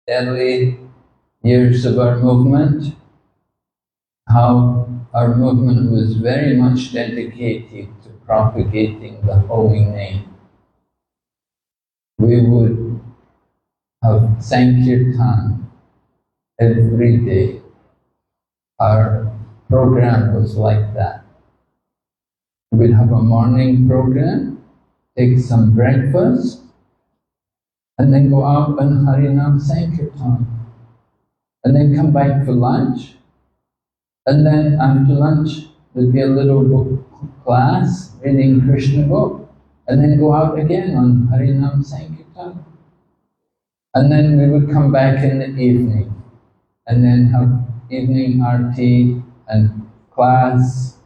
early years of our movement, how our movement was very much dedicated to propagating the holy name. We would have Sankirtan every day. Our program was like that. We'd have a morning program, take some breakfast, and then go out and Harinam Sankirtan. And then come back for lunch. And then after lunch, there'd be a little book class, reading Krishna book. And then go out again on Harinam Sankirtan. And then we would come back in the evening. And then have evening arti and class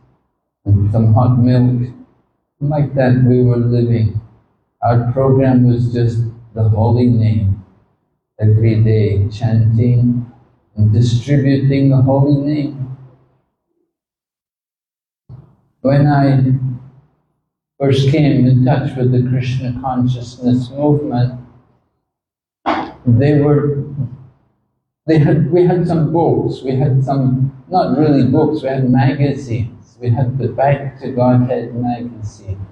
and some hot milk. Like that we were living. Our program was just the holy name. Every day chanting and distributing the holy name. When I first came in touch with the Krishna consciousness movement, we had some books, we had some, not really books, we had magazines. We had the Back to Godhead magazine,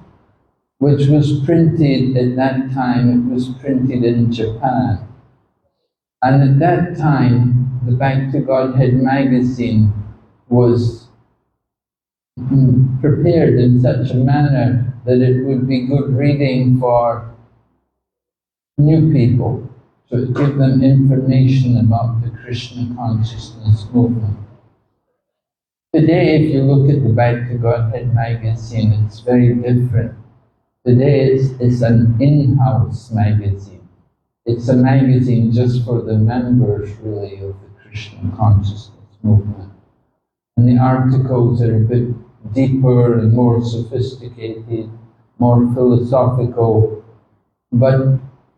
which was printed at that time, it was printed in Japan. And at that time, the Back to Godhead magazine was prepared in such a manner that it would be good reading for new people, to give them information about the Krishna consciousness movement. Today, if you look at the Back to Godhead magazine, it's very different. Today, it's an in-house magazine. It's a magazine just for the members, really, of the Krishna consciousness movement. And the articles are a bit deeper and more sophisticated, more philosophical. But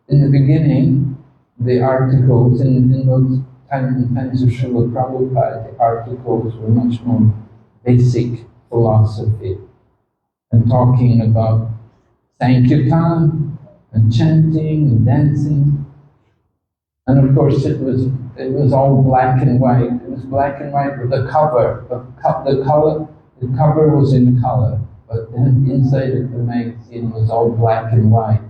in the beginning, the articles in those times of Srila Prabhupada, the articles were much more basic philosophy and talking about Sankirtan and chanting and dancing. And of course it was all black and white. It was black and white with the cover. The cover was in color, but then inside of the magazine was all black and white.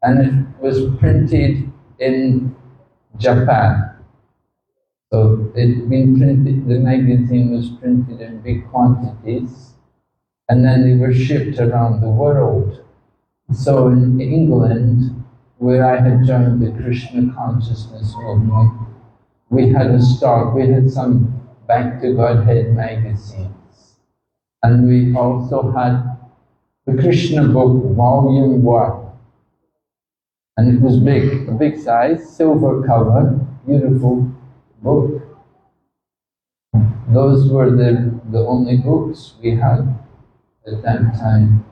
And it was printed in Japan. So it'd been printed, the magazine was printed in big quantities, and then they were shipped around the world. So in England, where I had joined the Krishna consciousness movement, we had a stock, we had some Back to Godhead magazines. And we also had the Krishna book, volume 1. And it was big, a big size, silver cover, beautiful book. Those were the only books we had at that time.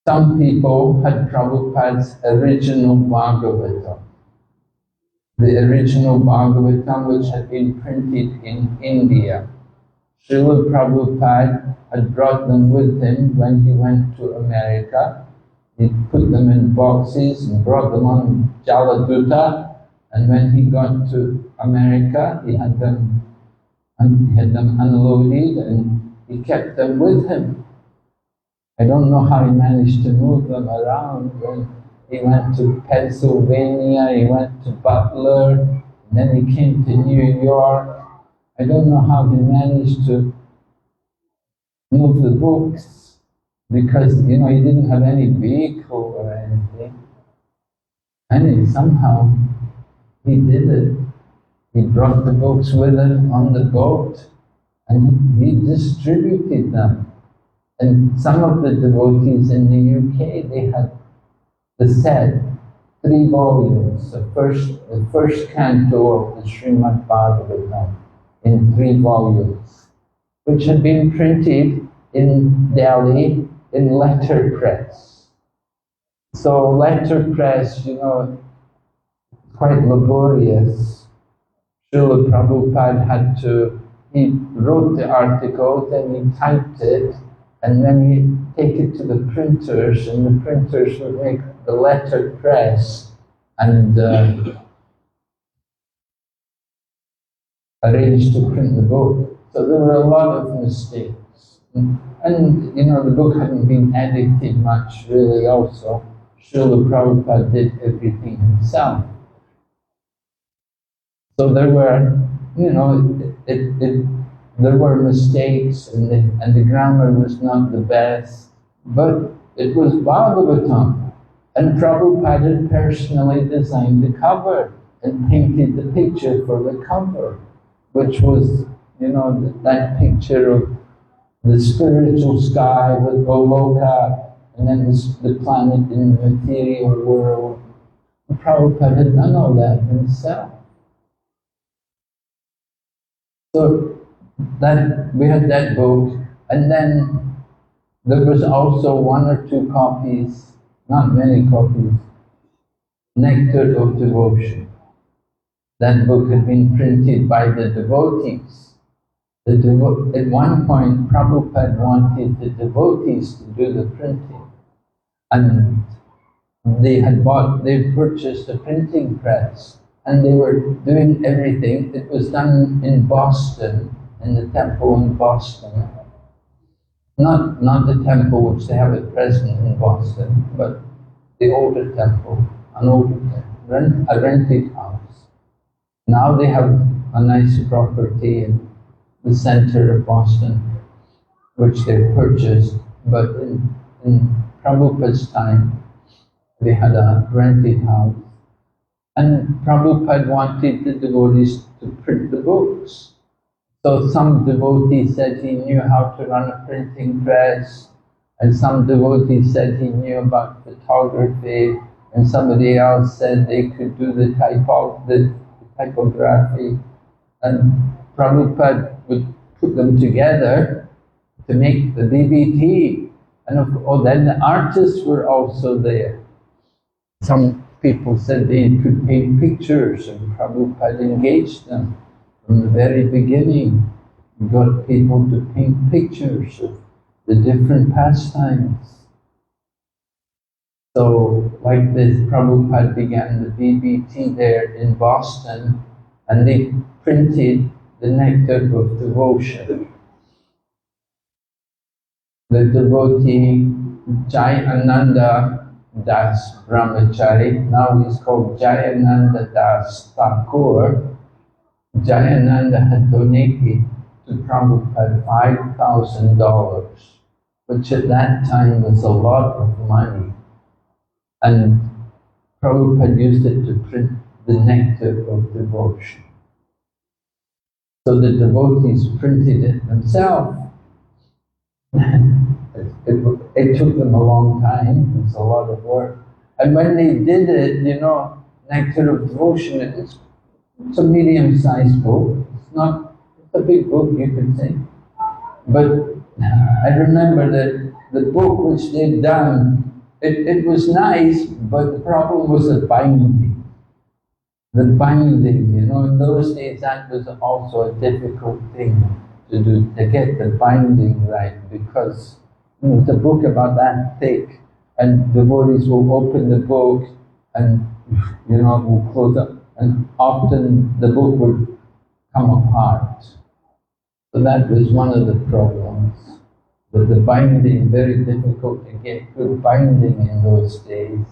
Some people had Prabhupada's original Bhagavatam. The original Bhagavatam, which had been printed in India. Srila Prabhupada had brought them with him when he went to America. He put them in boxes and brought them on Jaladuta, and when he got to America, he had them unloaded and he kept them with him. I don't know how he managed to move them around. When he went to Pennsylvania, he went to Butler, and then he came to New York. I don't know how he managed to move the books, because, he didn't have any vehicle or anything. And somehow he did it. He brought the books with him on the boat and he distributed them. And some of the devotees in the UK, they had the set, 3 volumes, the first canto of the Srimad Bhagavatam in 3 volumes, which had been printed in Delhi in letterpress. So letterpress, quite laborious. Srila Prabhupada he wrote the article, then he typed it, and then he'd take it to the printers, and the printers would make the letterpress and arranged to print the book. So there were a lot of mistakes. And you know, the book hadn't been edited much really also. Srila Prabhupada did everything himself. So there were, you know, there were mistakes and the grammar was not the best, but it was Bhagavatam. And Prabhupada had personally designed the cover and painted the picture for the cover, which was, you know, that picture of the spiritual sky with Goloka and then the planet in the material world. And Prabhupada had done all that himself. So that we had that book, and then there was also 1 or 2 copies, not many copies, Nectar of Devotion. That book had been printed by the devotees. At one point, Prabhupada wanted the devotees to do the printing, and they purchased a printing press, and they were doing everything. It was done in Boston, in the temple in Boston. Not the temple which they have at present in Boston, but the older temple, a rented house. Now they have a nice property in the center of Boston, which they purchased, but in Prabhupada's time, they had a rented house. And Prabhupada wanted the devotees to print the books. So some devotee said he knew how to run a printing press, and some devotee said he knew about photography, and somebody else said they could do the typography. And Prabhupada would put them together to make the BBT. And then the artists were also there. Some people said they could paint pictures, and Prabhupada engaged them from the very beginning. He got people to paint pictures of the different pastimes. So, like this, Prabhupada began the BBT there in Boston, and they printed the Nectar of Devotion. The devotee Jayananda Das Brahmachari, now he's called Jayananda Das Thakur. Jayananda had donated to Prabhupada $5,000, which at that time was a lot of money. And Prabhupada used it to print the Nectar of Devotion. So the devotees printed it themselves. It took them a long time, it was a lot of work. And when they did it, you know, Nectar of Devotion, it's a medium-sized book. It's a big book, you could say. But I remember that the book which they'd done, it was nice, but the problem was the binding. The binding, you know, in those days that was also a difficult thing to do, to get the binding right, because you know, it's a book about that thick, and devotees will open the book and, you know, will close up, and often the book would come apart. So that was one of the problems. But the binding, very difficult to get good binding in those days.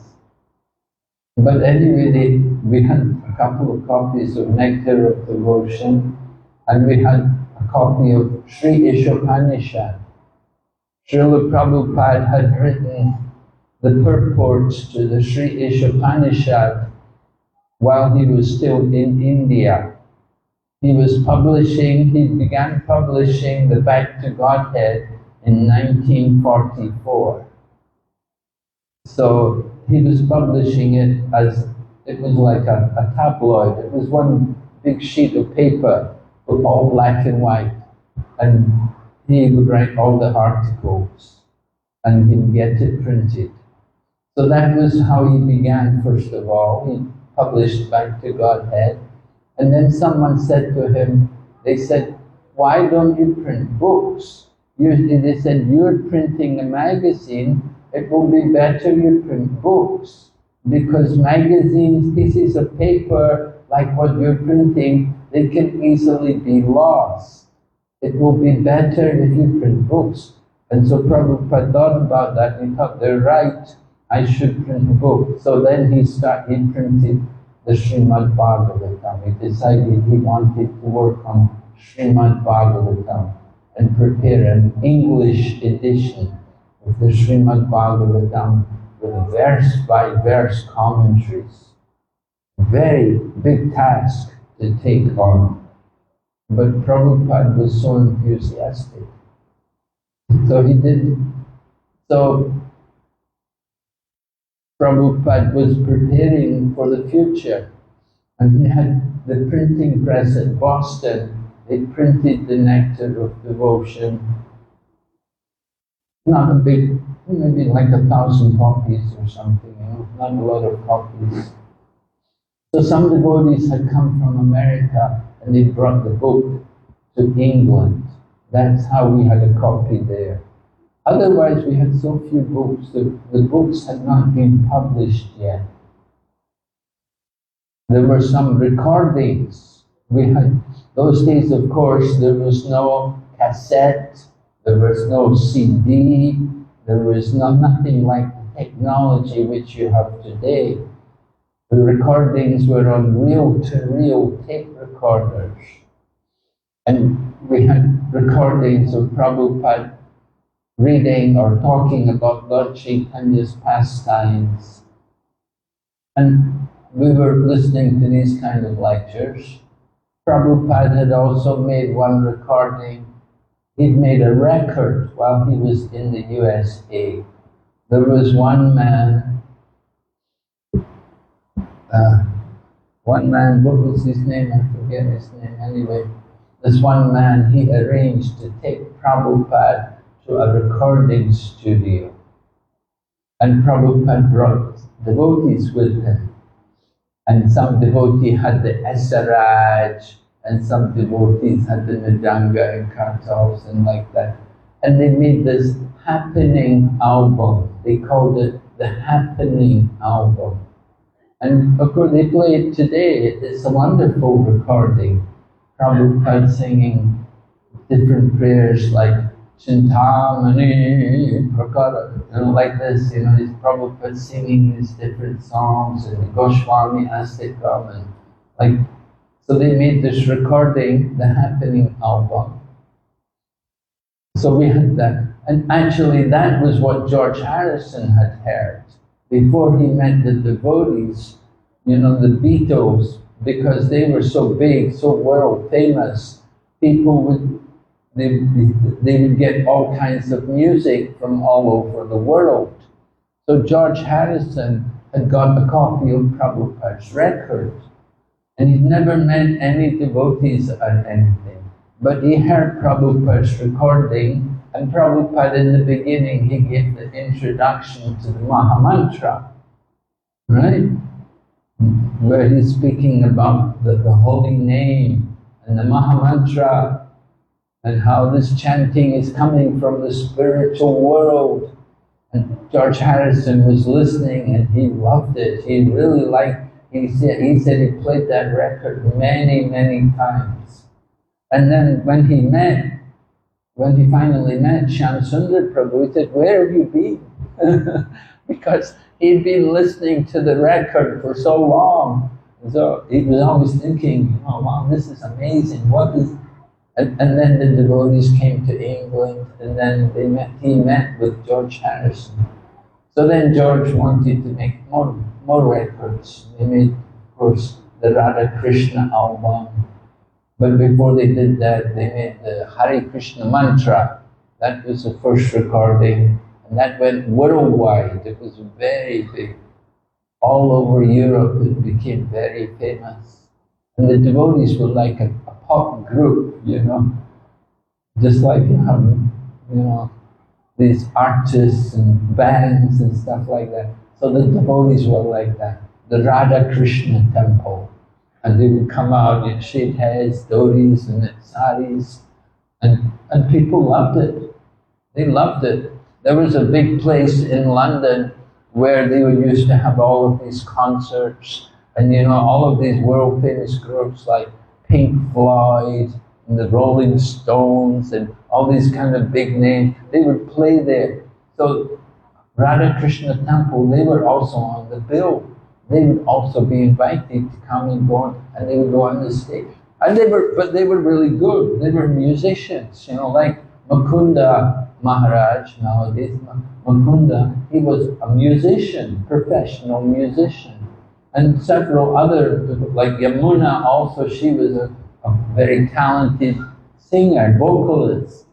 But anyway, we had a couple of copies of Nectar of Devotion, and we had a copy of Sri Ishopanishad. Srila Prabhupada had written the purports to the Sri Ishopanishad while he was still in India. He began publishing the Back to Godhead in 1944. So he was publishing it as, it was like a tabloid. It was one big sheet of paper, all black and white. And he would write all the articles and he'd get it printed. So that was how he began, first of all. He published Back to Godhead. And then someone said to him, they said, why don't you print books? They said, you're printing a magazine, it will be better you print books. because magazines, pieces of paper, like what you're printing, they can easily be lost. It will be better if you print books. And so Prabhupada thought about that, and he thought, they're right, I should print books. So then he printed the Srimad Bhagavatam. He decided he wanted to work on Srimad Bhagavatam and prepare an English edition of the Srimad Bhagavatam with verse-by-verse commentaries. Very big task to take on. But Prabhupada was so enthusiastic. So he did. So Prabhupada was preparing for the future, and he had the printing press at Boston. They printed the Nectar of Devotion. Not a big, maybe like 1,000 copies or something, not a lot of copies. So some devotees had come from America and they brought the book to England. That's how we had a copy there. Otherwise, we had so few books. The books had not been published yet. There were some recordings. We had, those days, of course, there was no cassette, there was no CD, there was nothing like the technology which you have today. The recordings were on reel-to-reel tape recorders. And we had recordings of Prabhupada reading or talking about Lord Chaitanya's pastimes. And we were listening to these kind of lectures. Prabhupada had also made one recording. He'd made a record while he was in the USA. There was one man, what was his name? I forget his name anyway. This one man, he arranged to take Prabhupada to a recording studio. And Prabhupada brought devotees with him. And some devotee had the Esaraj, and some devotees had the Mridanga and Kartals and like that. And they made this happening album. They called it the Happening Album. And of course they play it today. It's a wonderful recording. Prabhupada singing different prayers like Chintamani Prakara, like this, he's Prabhupada singing these different songs, and Goswami Astikam, and like, so they made this recording, the Happening Album. So we had that, and actually that was what George Harrison had heard before he met the devotees, the Beatles, because they were so big, so world famous, people would they would get all kinds of music from all over the world. So George Harrison had got a copy of Prabhupada's record, and he'd never met any devotees or anything. But he heard Prabhupada's recording, and Prabhupada in the beginning, he gave the introduction to the Mahamantra, right? Where he's speaking about the holy name and the Mahamantra, and how this chanting is coming from the spiritual world. And George Harrison was listening and he loved it. He really liked, he said he played that record many, many times. And then when he finally met Shyamsundar Prabhu, he said, "Where have you been?" Because he'd been listening to the record for so long. So he was always thinking, wow, this is amazing. What is... And then the devotees came to England, and then he met with George Harrison. So then George wanted to make more records. They made, of course, the Radha Krishna album. But before they did that, they made the Hare Krishna Mantra. That was the first recording, and that went worldwide. It was very big. All over Europe, it became very famous. And the devotees were like a pop group, just like you have, these artists and bands and stuff like that. So the devotees were like that, the Radha Krishna temple. And they would come out in shaved heads, dhotis and saris, and people loved it. They loved it. There was a big place in London where they would used to have all of these concerts, and you know, all of these world famous groups like Pink Floyd and the Rolling Stones and all these kind of big names, they would play there. So Radha Krishna Temple, they were also on the bill. They would also be invited to come and go on, and they would go on the stage. And but they were really good. They were musicians, you know, like Mukunda Maharaja nowadays. Mukunda, he was a musician, professional musician. And several other, like Yamuna also, she was a very talented singer, vocalist.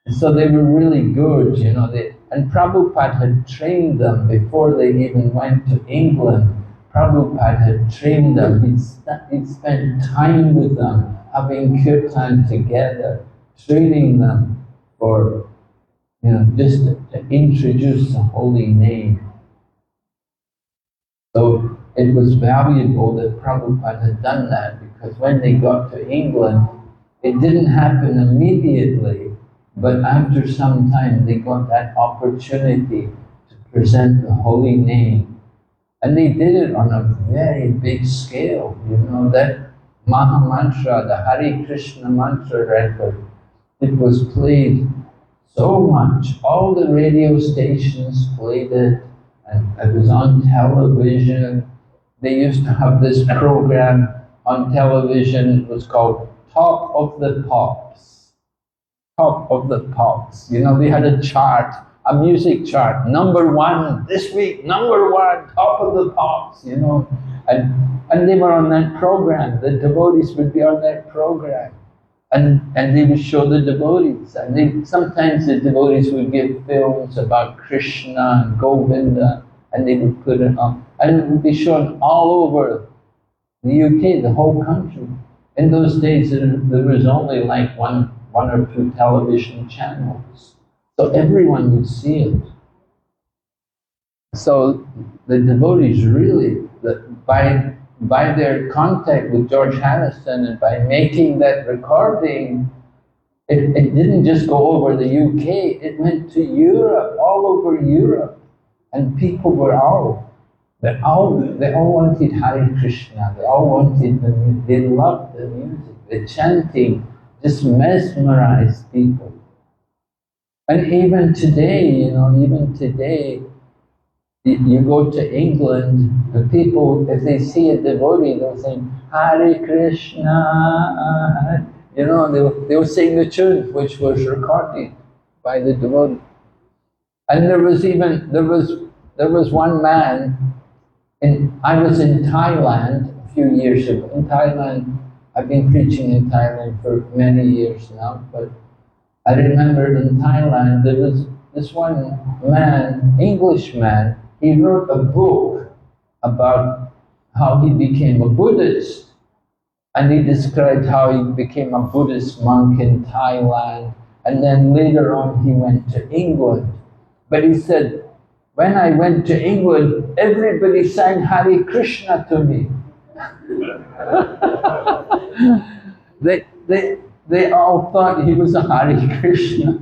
And so they were really good, you know. And Prabhupada had trained them before they even went to England. Prabhupada had trained them. He'd spent time with them, having kirtan together, training them for, you know, just to introduce the holy name. So it was valuable that Prabhupada had done that, because when they got to England, it didn't happen immediately, but after some time they got that opportunity to present the holy name. And they did it on a very big scale, you know, that Maha Mantra, the Hare Krishna mantra record, it was played so much. All the radio stations played it, and it was on television. They used to have this program on television, it was called Top of the Pops. Top of the Pops. You know, they had a chart, a music chart, #1 this week, #1, Top of the Pops, you know. And they were on that program, the devotees would be on that program. And they would show the devotees. And sometimes the devotees would give films about Krishna and Govinda, and they would put it on. And it would be shown all over the UK, the whole country. In those days, there was only like one or two television channels. So everyone would see it. So the devotees really, by their contact with George Harrison and by making that recording, it didn't just go over the UK, it went to Europe, all over Europe. And people were they all wanted Hare Krishna, they all wanted the music, they loved the music, the chanting just mesmerized people. And even today, you know, you go to England, the people, if they see a devotee, they'll sing Hare Krishna, you know, they'll sing the tune which was recorded by the devotee. And there was one man, I was in Thailand a few years ago. In Thailand, I've been preaching in Thailand for many years now, but I remember in Thailand there was this one man, Englishman, he wrote a book about how he became a Buddhist. And he described how he became a Buddhist monk in Thailand, and then later on he went to England. But he said, when I went to England, everybody sang Hare Krishna to me. They all thought he was a Hare Krishna.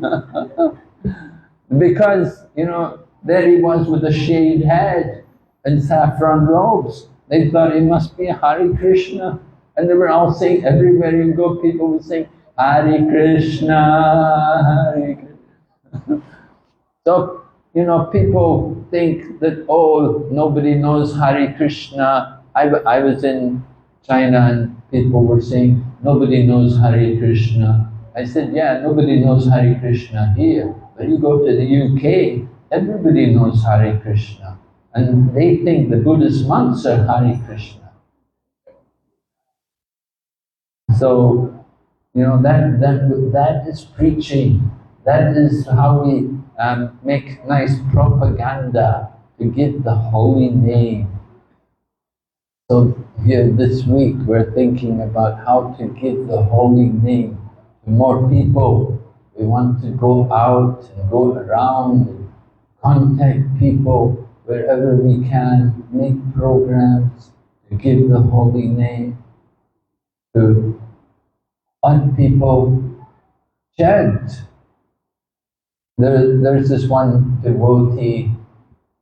Because, you know, there he was with a shaved head and saffron robes. They thought he must be a Hare Krishna. And they were all saying, everywhere you go, people would sing, Hare Krishna, Hare Krishna. So, you know, people think that, oh, nobody knows Hare Krishna. I was in China and people were saying, nobody knows Hare Krishna. I said, yeah, nobody knows Hare Krishna here. But you go to the UK, everybody knows Hare Krishna. And they think the Buddhist monks are Hare Krishna. So, you know, that is preaching. That is how we make nice propaganda to give the holy name. So here this week we're thinking about how to give the holy name to more people. We want to go out and go around and contact people wherever we can, make programs to give the holy name, to let people chant. There's this one devotee,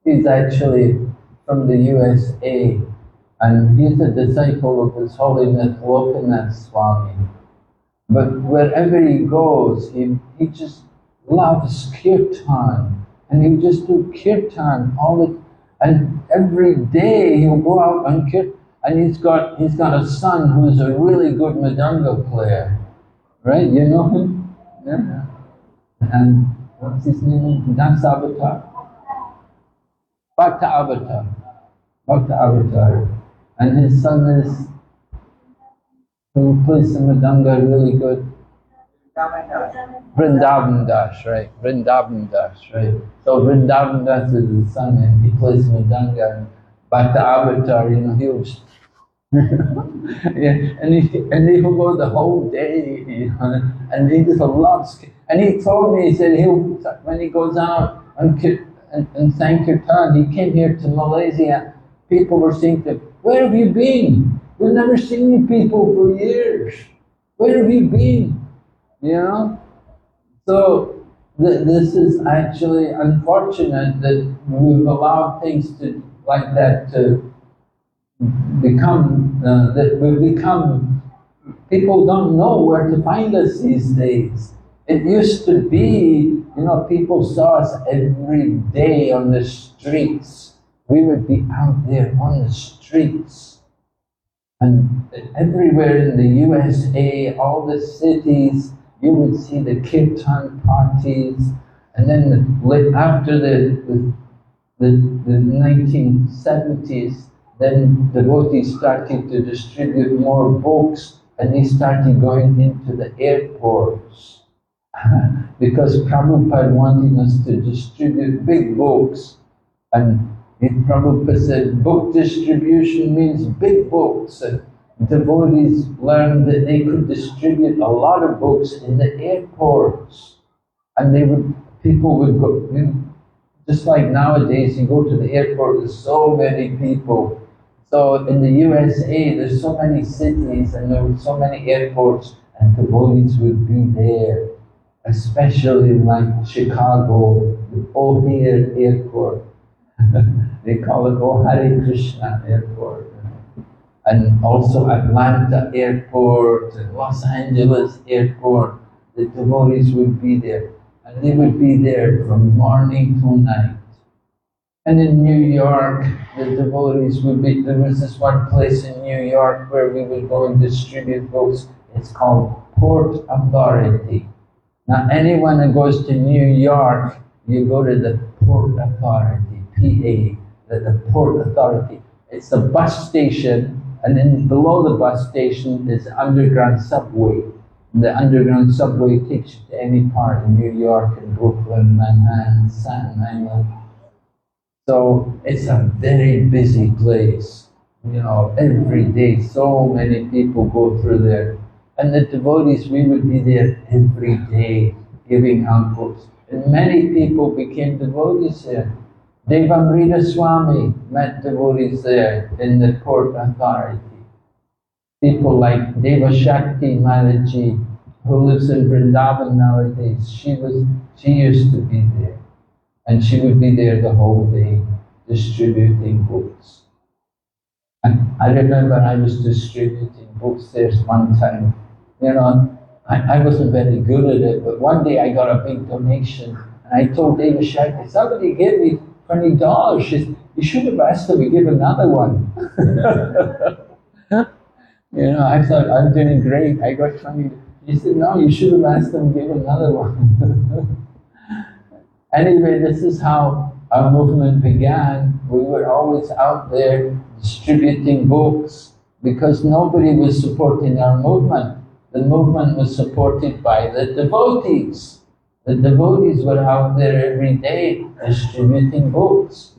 He's actually from the USA, and he's a disciple of His Holiness Lokanath Swami. But wherever he goes, he just loves kirtan, and he'll just do kirtan and every day he'll go out on kirtan, and he's got a son who's a really good mridanga player, right? You know him? Yeah. And what's his name? Dance Avatar? Bhakta Avatar. Bhakta Avatar. And his son is, who plays the mridanga really good? Vrindavan Das, right? Vrindavan Das, right? So Vrindavan Das is his son, and he plays mridanga. And Bhakta Avatar, you know, he'll yeah, and he will go the whole day, you know, and he just loves. And he told me, he said when he goes out and Sankirtan, he came here to Malaysia. People were saying to him, "Where have you been? We've never seen you people for years. Where have you been?" You know. So this is actually unfortunate that we've allowed things like that to become, people don't know where to find us these days. It used to be, you know, people saw us every day on the streets. We would be out there on the streets. And everywhere in the USA, all the cities, you would see the kirtan parties. And then after the 1970s, then devotees started to distribute more books, and they started going into the airports. Because Prabhupada wanted us to distribute big books, and Prabhupada said book distribution means big books, and devotees learned that they could distribute a lot of books in the airports, and people would go, you know, just like nowadays you go to the airport, there's so many people. So in the USA, there's so many cities and there were so many airports, and devotees would be there, especially like Chicago, the O'Hare Airport. They call it Hare Krishna Airport. And also Atlanta Airport and Los Angeles Airport, the devotees would be there. And they would be there from morning to night. And in New York, the devotees would be, there was this one place in New York where we would go and distribute books. It's called Port Authority. Now anyone that goes to New York, you go to the Port Authority, PA, the Port Authority. It's a bus station, and then below the bus station is the underground subway. And the underground subway takes you to any part in New York, and Brooklyn, Manhattan, Staten Island. So it's a very busy place. You know, every day so many people go through there. And the devotees, we would be there every day giving out books. And many people became devotees there. Devamrita Swami met devotees there in the Port Authority. People like Devashakti Maharaji, who lives in Vrindavan nowadays, she used to be there. And she would be there the whole day distributing books. And I remember I was distributing books there one time. You know, I wasn't very good at it, but one day I got a big donation, and I told David Shakti, somebody gave me $20. She said, you should have asked her to give another one. You know, I thought, I'm doing great, I got 20. She said, no, you should have asked them to give another one. Anyway, this is how our movement began. We were always out there distributing books because nobody was supporting our movement. The movement was supported by the devotees. The devotees were out there every day distributing books.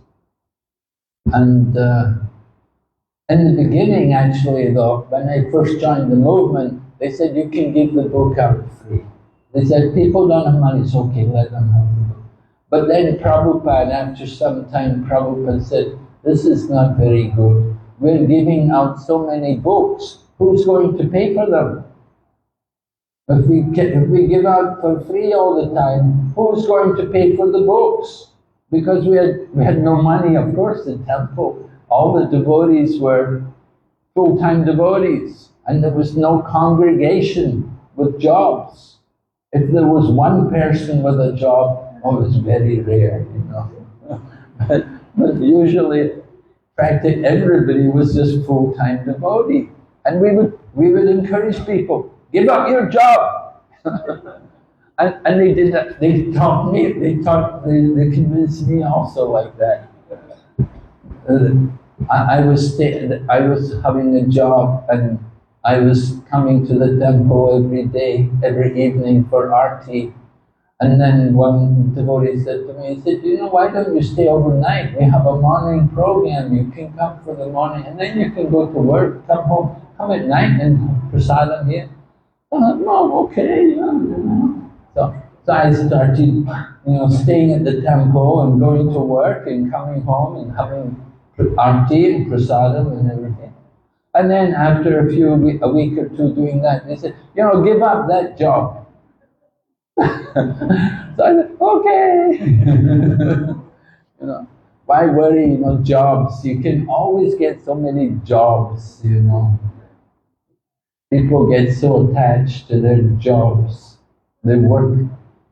And in the beginning, actually, though, when I first joined the movement, they said, you can give the book out free. They said, people don't have money, it's okay, let them have the book. But then Prabhupada, after some time, Prabhupada said, this is not very good. We're giving out so many books, who's going to pay for them? If we give out for free all the time, who's going to pay for the books? because we had no money. Of course, the temple, all the devotees were full-time devotees, and there was no congregation with jobs. If there was one person with a job, oh, it was very rare, you know. but usually, practically everybody was just full-time devotee, and we would encourage people, give up your job. And they did that. They taught me. They convinced me also like that. I was having a job, and I was coming to the temple every day, every evening for arti. And then one devotee said to me, he said, you know, why don't you stay overnight? We have a morning program. You can come for the morning, and then you can go to work, come home, come at night and have prasadam here. I thought, oh, okay, yeah. So I started, staying at the temple and going to work and coming home and having arti and prasadam and everything. And then after a week or two doing that, they said, give up that job. So I said, okay. Why worry, jobs? You can always get so many jobs, People get so attached to their jobs. They work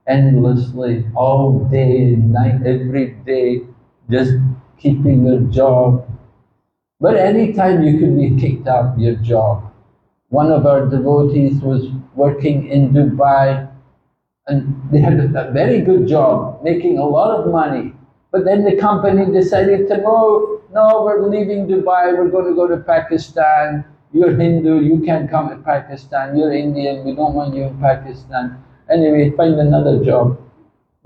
endlessly, all day and night, every day, just keeping their job. But anytime you could be kicked out of your job. One of our devotees was working in Dubai, and they had a very good job, making a lot of money. But then the company decided to move. No, we're leaving Dubai, we're going to go to Pakistan. You're Hindu, you can't come to Pakistan. You're Indian, we don't want you in Pakistan. Anyway, find another job.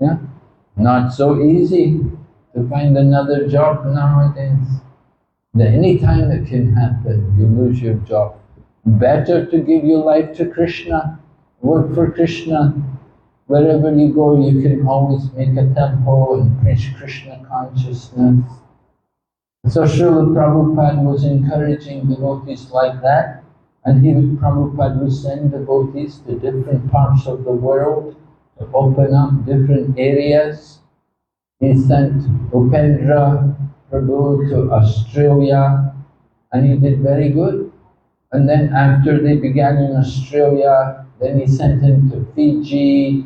Yeah? Not so easy to find another job nowadays. Any time it can happen, you lose your job. Better to give your life to Krishna, work for Krishna. Wherever you go, you can always make a temple and preach Krishna consciousness. So Srila Prabhupada was encouraging devotees like that, and Prabhupada would send devotees to different parts of the world to open up different areas. He sent Upendra Prabhu to Australia, and he did very good. And then after they began in Australia, then he sent him to Fiji,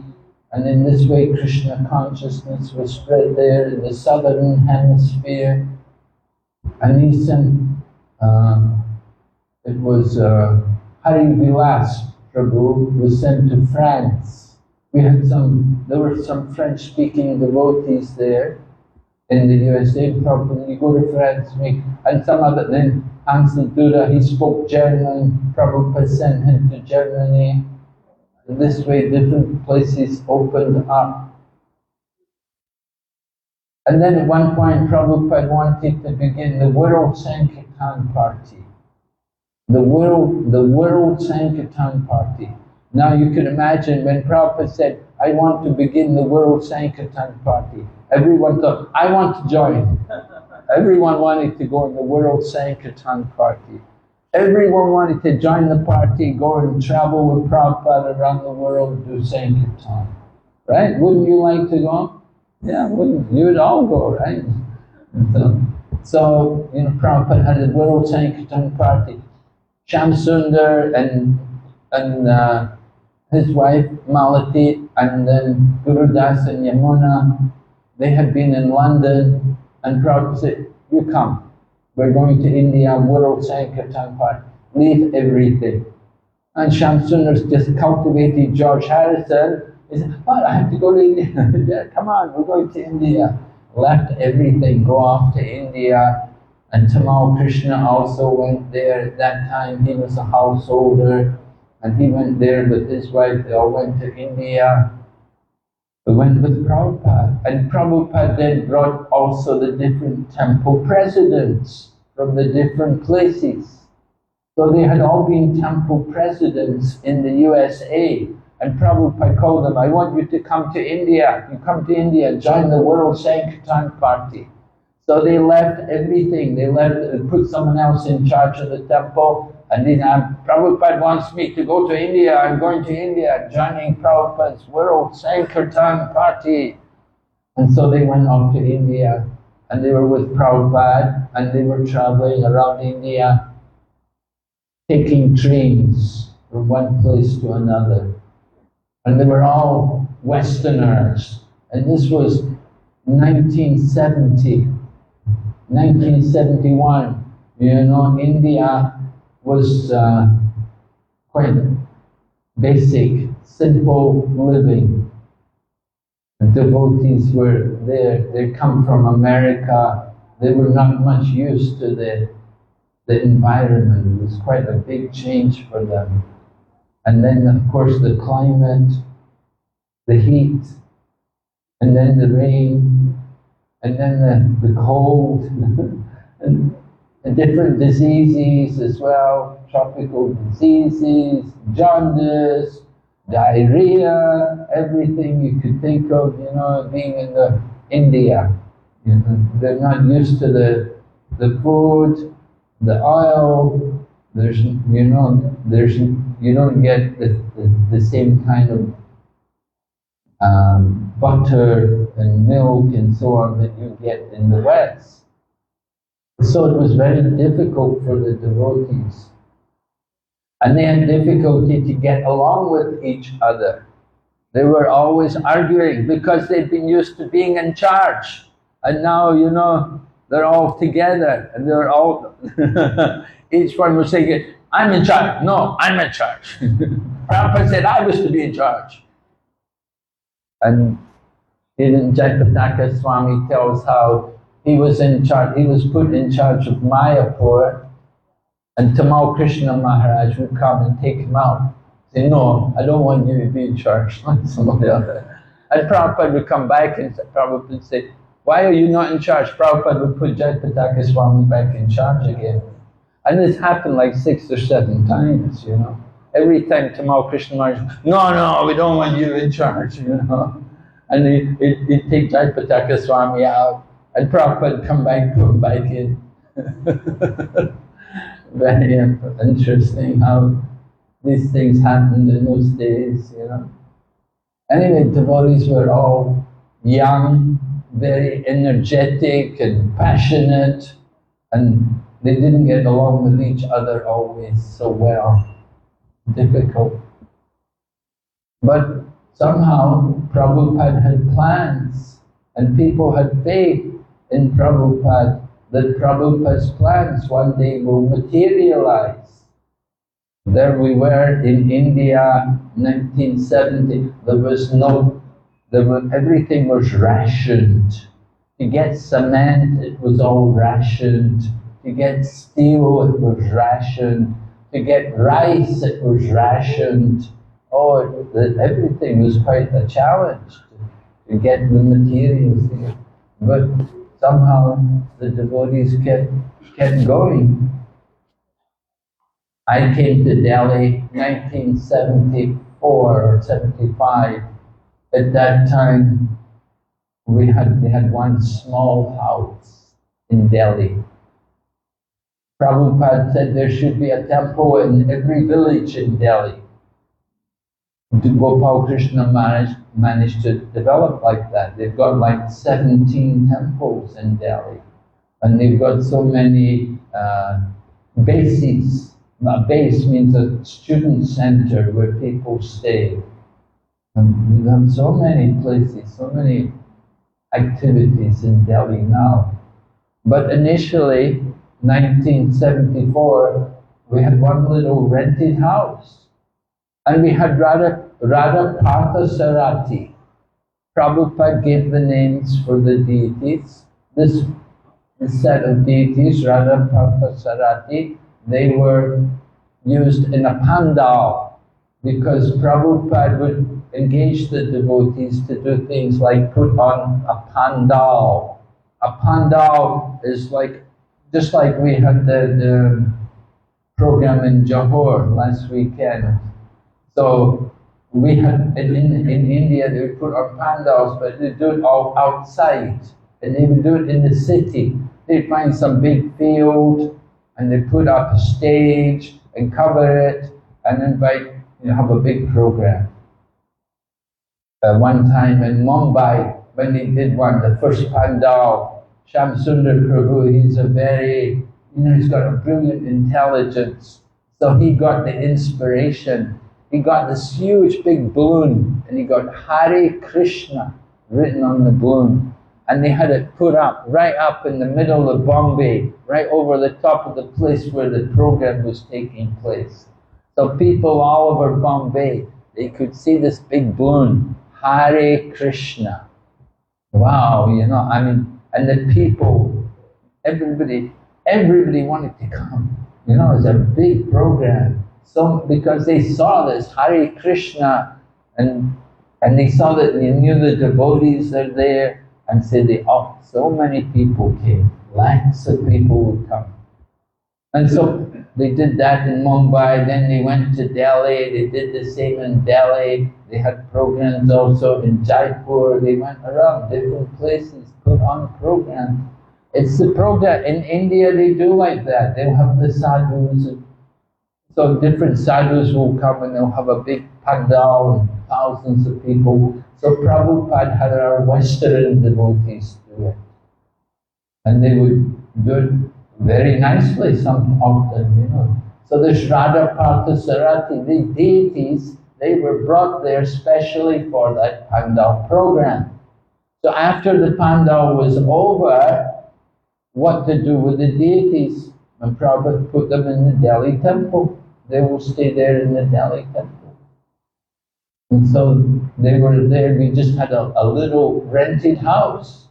and in this way Krishna consciousness was spread there in the southern hemisphere. And he sent, it was Hari Vilas Prabhu was sent to France. There were some French-speaking devotees there in the USA. Probably you go to France, and some other, then Hansel Dura, he spoke German, Prabhupada sent him to Germany. In this way different places opened up. And then at one point Prabhupada wanted to begin the World Sankirtan Party. The World Sankirtan Party. Now you can imagine when Prabhupada said, I want to begin the World Sankirtan Party, everyone thought, I want to join. Everyone wanted to go in the World Sankirtan Party. Everyone wanted to join the party, go and travel with Prabhupada around the world, do Sankirtan. Right? Wouldn't you like to go? Yeah, wouldn't you? Would all go, right? So Prabhupada had a World Sankirtan Party. Shamsundar and his wife Malati, and then Gurudas and Yamuna, they had been in London, and Prabhupada said, you come, we're going to India, World Sankirtan Party, leave everything. And Shamsundar just cultivated George Harrison. He said, what, I have to go to India? Yeah, come on, we're going to India. Left everything, go off to India. And Tamal Krishna also went there. At that time he was a householder, and he went there with his wife. They all went to India. We went with Prabhupada. And Prabhupada then brought also the different temple presidents from the different places. So they had all been temple presidents in the USA. And Prabhupada called them, I want you to come to India. You come to India, join the World Sankirtan Party. So they left everything. They left, put someone else in charge of the temple. And then Prabhupada wants me to go to India. I'm going to India, joining Prabhupada's World Sankirtan Party. And so they went off to India, and they were with Prabhupada, and they were traveling around India, taking trains from one place to another. And they were all Westerners. And this was 1970, 1971. You know, India was quite basic, simple living. The devotees were there. They come from America. They were not much used to the environment. It was quite a big change for them. And then, of course, the climate, the heat, and then the rain, and then the cold, and different diseases as well, tropical diseases, jaundice, diarrhea, everything you could think of, you know, being in India. You know, they're not used to the food, the oil. There's, you know, you don't get the same kind of butter and milk and so on that you get in the West. So it was very difficult for the devotees. And they had difficulty to get along with each other. They were always arguing because they'd been used to being in charge. And now, you know, they're all together and they're all, each one was saying, I'm in charge. No, I'm in charge. Prabhupada said, I was to be in charge. And even Jayapataka Swami tells how he was in charge, he was put in charge of Mayapur, and Tamal Krishna Maharaja would come and take him out. Say, no, I don't want you to be in charge, like somebody else. And Prabhupada would come back and Prabhupada would say, why are you not in charge? Prabhupada would put Jayapataka Swami back in charge again. And this happened like 6 or 7 times, you know. Every time Tamal Krishna Maharaj, no, we don't want you in charge, you know. And he'd take Jayapataka Swami out, and Prabhupada would come back, put him back in. Very interesting how these things happened in those days, you know. Anyway, devotees were all young, very energetic and passionate, and they didn't get along with each other always so well. Difficult. But somehow Prabhupada had plans, and people had faith in Prabhupada, that Prabhupada's plans one day will materialize. There we were in India, 1970. Everything was rationed. To get cement, it was all rationed. To get steel, it was rationed. To get rice, it was rationed. Oh, everything was quite a challenge to get the materials here. But somehow the devotees kept going. I came to Delhi 1974 or 75. At that time, we had one small house in Delhi. Prabhupada said there should be a temple in every village in Delhi. Gopal Krishna Maharaj managed to develop like that. They've got like 17 temples in Delhi. And they've got so many bases. A base means a student center where people stay. And we have so many places, so many activities in Delhi now. But initially, 1974, we had one little rented house. And we had Radha Parthasarati. Prabhupada gave the names for the deities. This set of deities, Radha Parthasarati, they were used in a pandal because Prabhupada would engage the devotees to do things like put on a pandal. A pandal is like, just like we had the program in Johor last weekend. So we had, in India, they would put on pandals, but they'd do it all outside. And they would do it in the city. They'd find some big field, and they'd put up a stage and cover it, and invite, have a big program. One time in Mumbai, when he did one, the first Pandal, Shamsundar Prabhu, he's a very, he's got a brilliant intelligence. So he got the inspiration. He got this huge big balloon and he got Hare Krishna written on the balloon. And they had it put up, right up in the middle of Bombay, right over the top of the place where the program was taking place. So people all over Bombay, they could see this big balloon, Hare Krishna. Wow, and the people, everybody wanted to come. It was a big program. So because they saw this Hare Krishna and they saw that they knew the devotees are there, and said so many people came, lakhs of people would come. And so they did that in Mumbai, then they went to Delhi, they did the same in Delhi, they had programs also in Jaipur, they went around different places, put on programs. It's the program, in India they do like that, they'll have the sadhus, so different sadhus will come and they'll have a big pandal and thousands of people. So Prabhupada had our Western devotees do it. And they would do it very nicely often. So there's Radha Parthasarathi, the deities, they were brought there specially for that Pandal program. So after the Pandal was over, what to do with the deities? And Prabhupada put them in the Delhi temple. They will stay there in the Delhi temple. And so they were there, we just had a little rented house.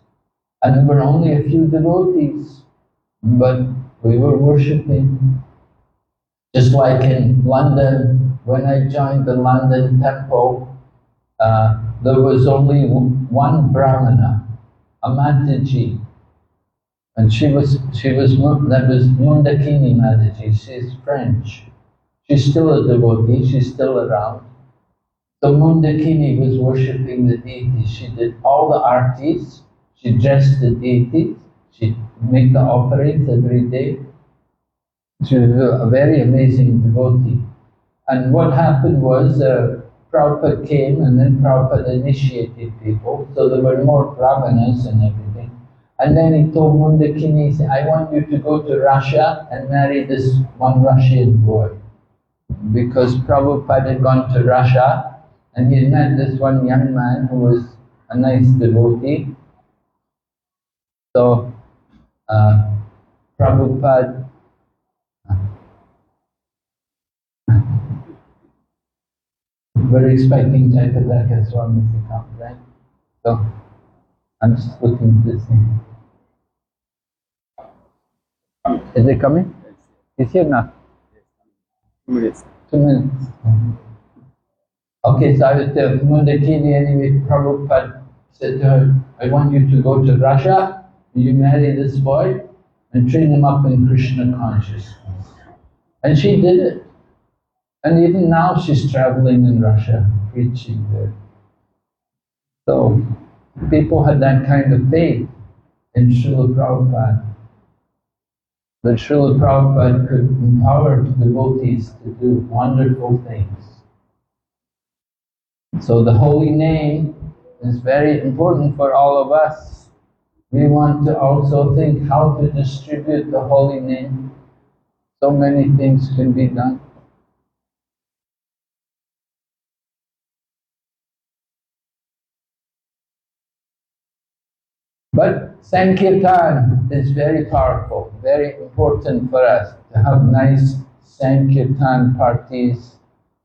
And there were only a few devotees, but we were worshipping. Just like in London, when I joined the London temple, there was only one Brahmana, a Mataji. And that was Mundakini Mataji, she's French. She's still a devotee, she's still around. So Mundakini was worshipping the deities. She did all the artis, she dressed the deities, she'd make the offerings every day. She was a very amazing devotee. And what happened was, Prabhupada came and then Prabhupada initiated people, so there were more brahmanas and everything. And then he told Mundakini, he said, I want you to go to Russia and marry this one Russian boy. Because Prabhupada had gone to Russia and he met this one young man who was a nice devotee. So Prabhupada we're expecting Jayapataka Swami to come, right? So I'm just looking to see. Is it coming? He's here now. 2 minutes. 2 minutes. Okay, so I was telling Mundakini anyway, Prabhupada said to her, I want you to go to Russia, you marry this boy and train him up in Krishna consciousness. And she did it. And even now she's traveling in Russia, preaching there. So people had that kind of faith in Srila Prabhupada. That Srila Prabhupada could empower devotees to do wonderful things. So the holy name is very important for all of us. We want to also think how to distribute the holy name. So many things can be done. But Sankirtan is very powerful, very important for us to have nice Sankirtan parties,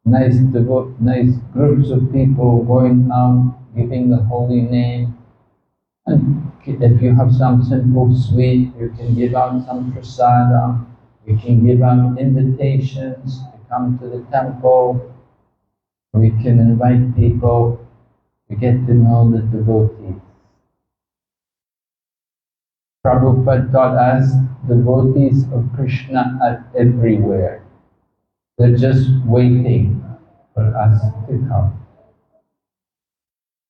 nice groups of people going out, giving the holy name. And if you have some simple sweet, you can give out some prasadam, you can give out invitations to come to the temple, we can invite people to get to know the devotees. Prabhupada taught us devotees of Krishna are everywhere. They're just waiting for us to come.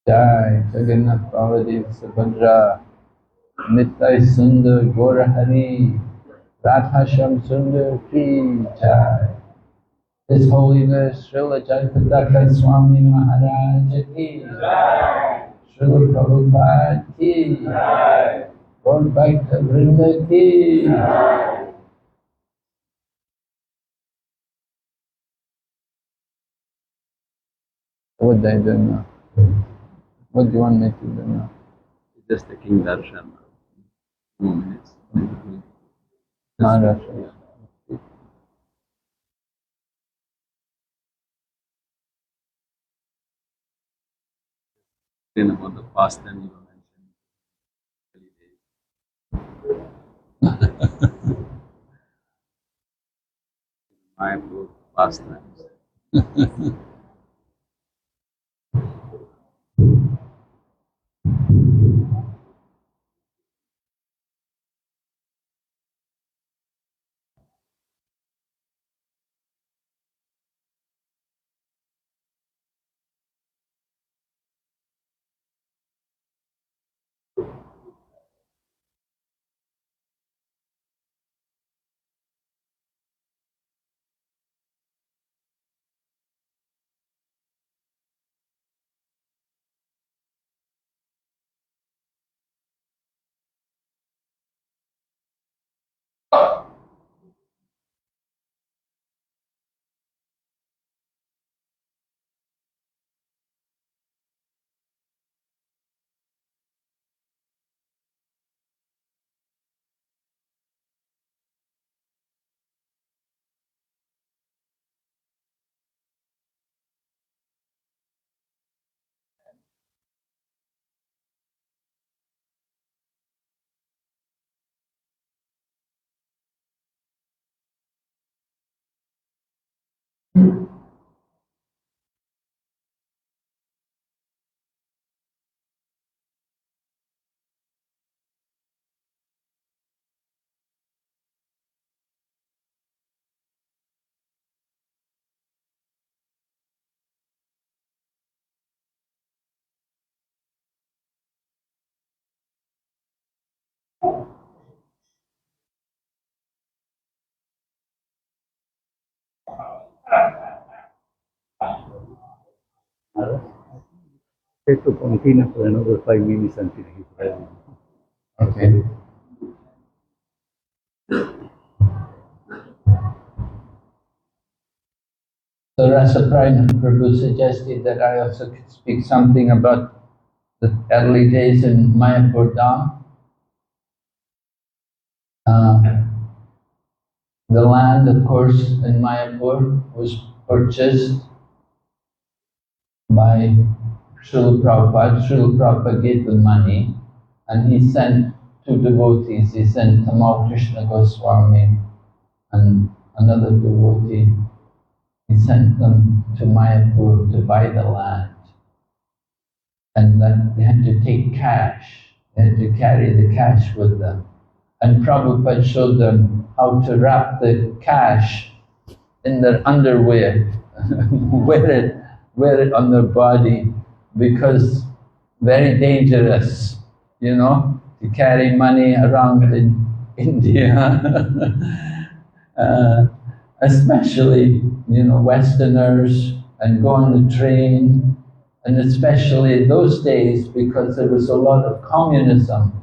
Jai Jagannath Baladev Subhadra Nittai Sundar Gaurahari Radha Sham Sundar Ki Jai. His Holiness Srila Jayapataka Swami Maharaja Ki Jai. Srila Prabhupada ki, Gaur Bhakta Vrinda ki. What do I do now? What do you want me to do now? Just taking darshan. 2 minutes. Maharaja. Then about the past time you mentioned. Mayapur past times. Have to continue for another 5 minutes until he's ready. Okay. So Rasaprayana Prabhu suggested that I also could speak something about the early days in Mayapur Dham. The land, of course, in Mayapur was purchased by Srila Prabhupada. Srila Prabhupada gave the money and he sent two devotees. He sent Tamal Krishna Goswami and another devotee. He sent them to Mayapur to buy the land. And then they had to take cash. They had to carry the cash with them. And Prabhupada showed them how to wrap the cash in their underwear, wear it on their body, because very dangerous, you know, to carry money around in India. Especially, you know, Westerners, and go on the train, and especially those days because there was a lot of communism.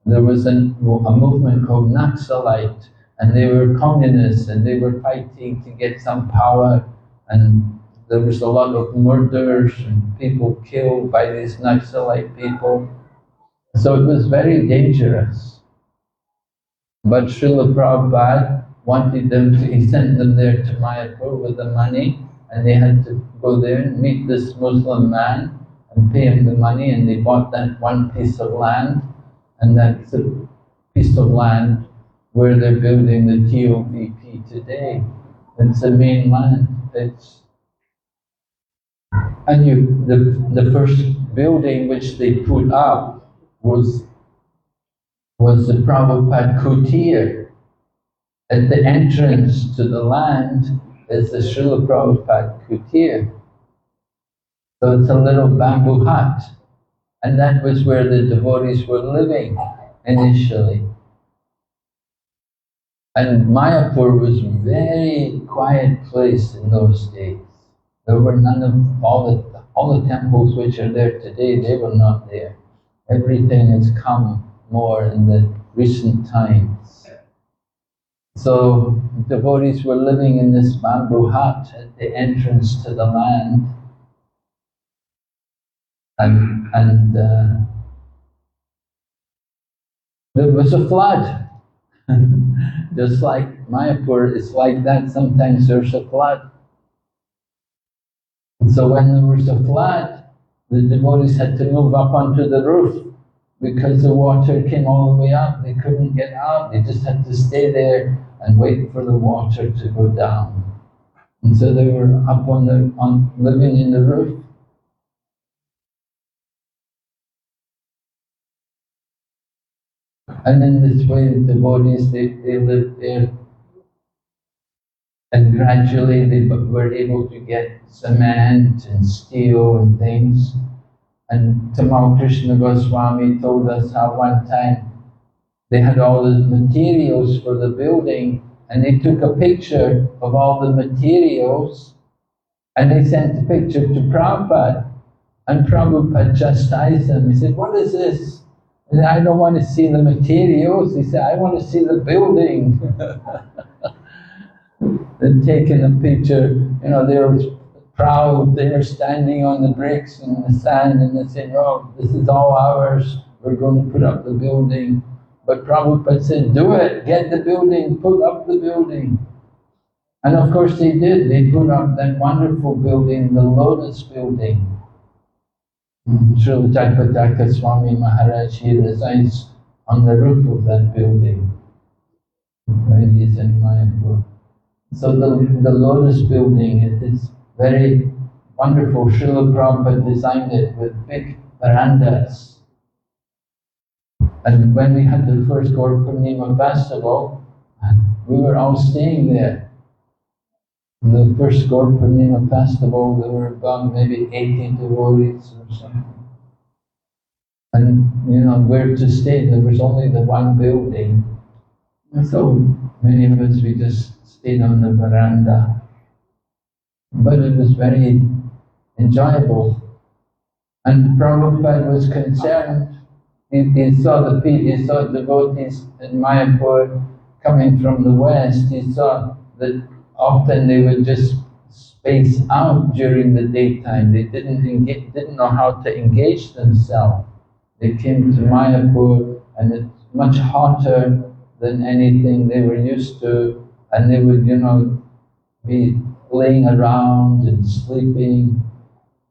There was a movement called Naxalite, and they were communists and they were fighting to get some power, and there was a lot of murders and people killed by these Naxalite people. So it was very dangerous. But Srila Prabhupada wanted them to, he sent them there to Mayapur with the money, and they had to go there and meet this Muslim man and pay him the money, and they bought that one piece of land, and that's a piece of land where they're building the TOVP today. It's the main land. The first building which they put up was the Prabhupada Kutir. At the entrance to the land is the Srila Prabhupada Kutir. So it's a little bamboo hut. And that was where the devotees were living initially. And Mayapur was a very quiet place in those days. There were none of all all the temples which are there today, they were not there. Everything has come more in the recent times. So devotees were living in this bamboo hut at the entrance to the land, and there was a flood. Just like Mayapur, it's like that. Sometimes there's a flood. And so when there was a flood, the devotees had to move up onto the roof because the water came all the way up. They couldn't get out. They just had to stay there and wait for the water to go down. And so they were up living in the roof. And in this way, the devotees, they lived there. And gradually they were able to get cement and steel and things. And Tamal Krishna Goswami told us how one time they had all the materials for the building, and they took a picture of all the materials and they sent the picture to Prabhupada, and Prabhupada chastised them. He said, "What is this?" He said, "I don't want to see the materials." He said, "I want to see the building." They'd taken a picture, you know, they were proud, they were standing on the bricks in the sand and they said, "Oh, this is all ours, we're going to put up the building." But Prabhupada said, "Do it, get the building, put up the building." And of course they did, they put up that wonderful building, the Lotus building. Srila Jayapataka Swami Maharaja, he resides on the roof of that building when he's in Mayapur. So the Lotus building, it is very wonderful. Srila Prabhupada designed it with big verandas. And when we had the first Gaur Purnima festival, we were all staying there. In the first Gaur Purnima festival, there were about maybe 18 devotees or something. And you know, where to stay, there was only the one building. And so many of us, we just stayed on the veranda. But it was very enjoyable. And Prabhupada was concerned. He saw devotees in Mayapur coming from the west. He saw that often they would just space out during the daytime. They didn't know how to engage themselves. They came to Mayapur and it's much hotter than anything they were used to, and they would, you know, be laying around and sleeping.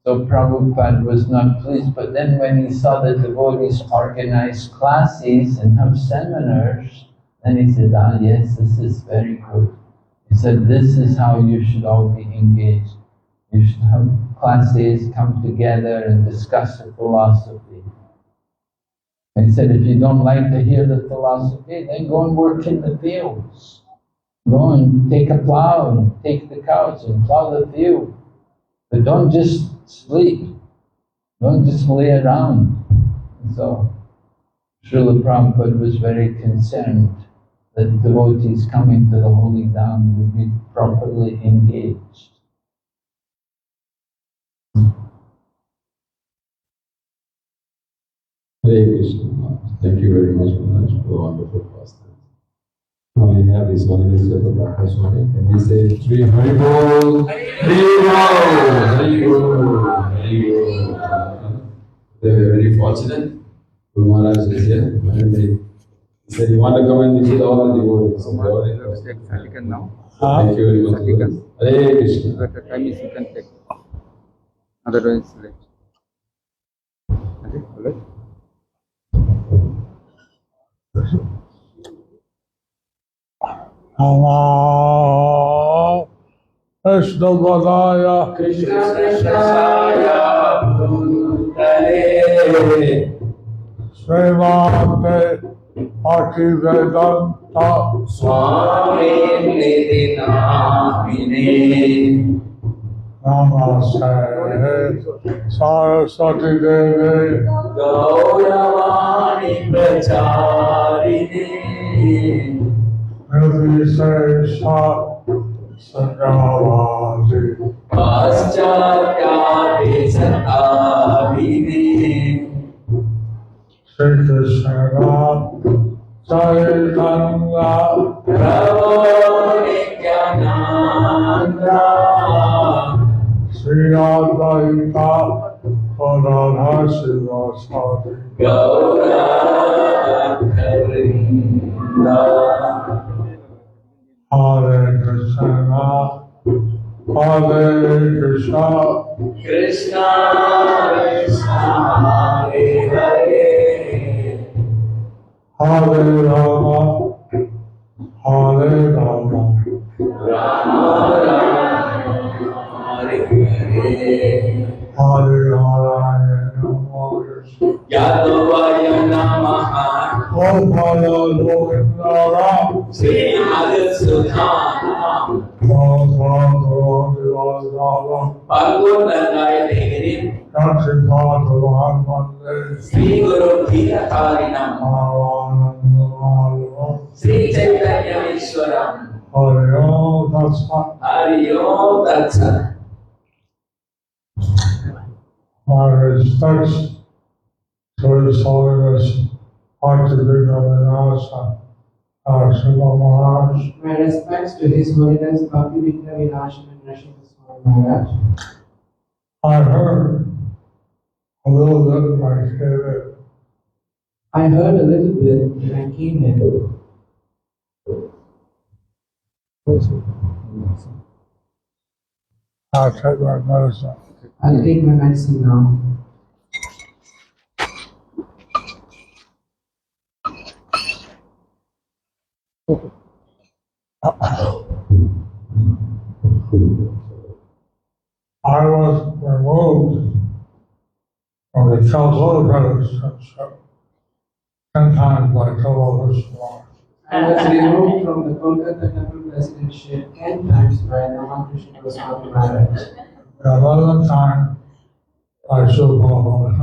So Prabhupada was not pleased, but then when he saw the devotees organize classes and have seminars, then he said, "Ah yes, this is very good." He said, "This is how you should all be engaged. You should have classes, come together and discuss the philosophy." And he said, "If you don't like to hear the philosophy, then go and work in the fields. Go and take a plow and take the cows and plow the field. But don't just sleep. Don't just lay around." And so Srila Prabhupada was very concerned that devotees coming to the Holy Dham would be properly engaged. Hare Krishna. Thank you very much, Maharaj, for the wonderful pastime. Now we have this wonderful Jayapataka Swami. Can we say Shri Hari Bol? Hari Bol! Hari Bol! Hari Bol! They were very fortunate. Guru Maharaj is here. And he said, "You want to come and visit all the devotees?" So Maharaj, you have to take Salikan now. Thank you very much. Salikan. Hare Krishna. But the time is you can take. Otherwise, late. Okay, all right. Namo Krishna Vadaya Krishna Krishna Bhutale Srimate Bhaktivedanta Swami Niti Namine Namaste Saraswati Devi Gauravani Pracharini Nirvishesha Sangyavadi Paschatya Krishna Chaitanya Prabhu Nityananda Sri Advaita Gadadhara Sivasati Gaura Karinda Hare Krishna Hare Krishna Krishna Krishna Hare Hare Hare Rama Hare Rama Rama Rama Hare Hare Hare Narayana Yadavaya Namaha Gopala Govindara Sri Madhusudhanam Gopala Bhagavatai Devirim Kathipata Bhagavate Sri Guru Dhiratarinam Maranandamalo Sri Chaitanya Ishwaram Hare Om Tatsat Hari Om Tat Sat. My respects to His Holiness HHBVVN Maharaj. My respects to His Holiness Bhaktivedanta Narasimha Maharaj. I heard a little bit when I came in. I heard a little bit when I came in. I'll take my medicine. I'll take my medicine now. I was removed from the Calcutta presidency 10 times by total Islam. I was removed from the Kolkata Temple Presidentship 10 times by Ramakrishna Goswami Maharaj. 11 times by Subhava.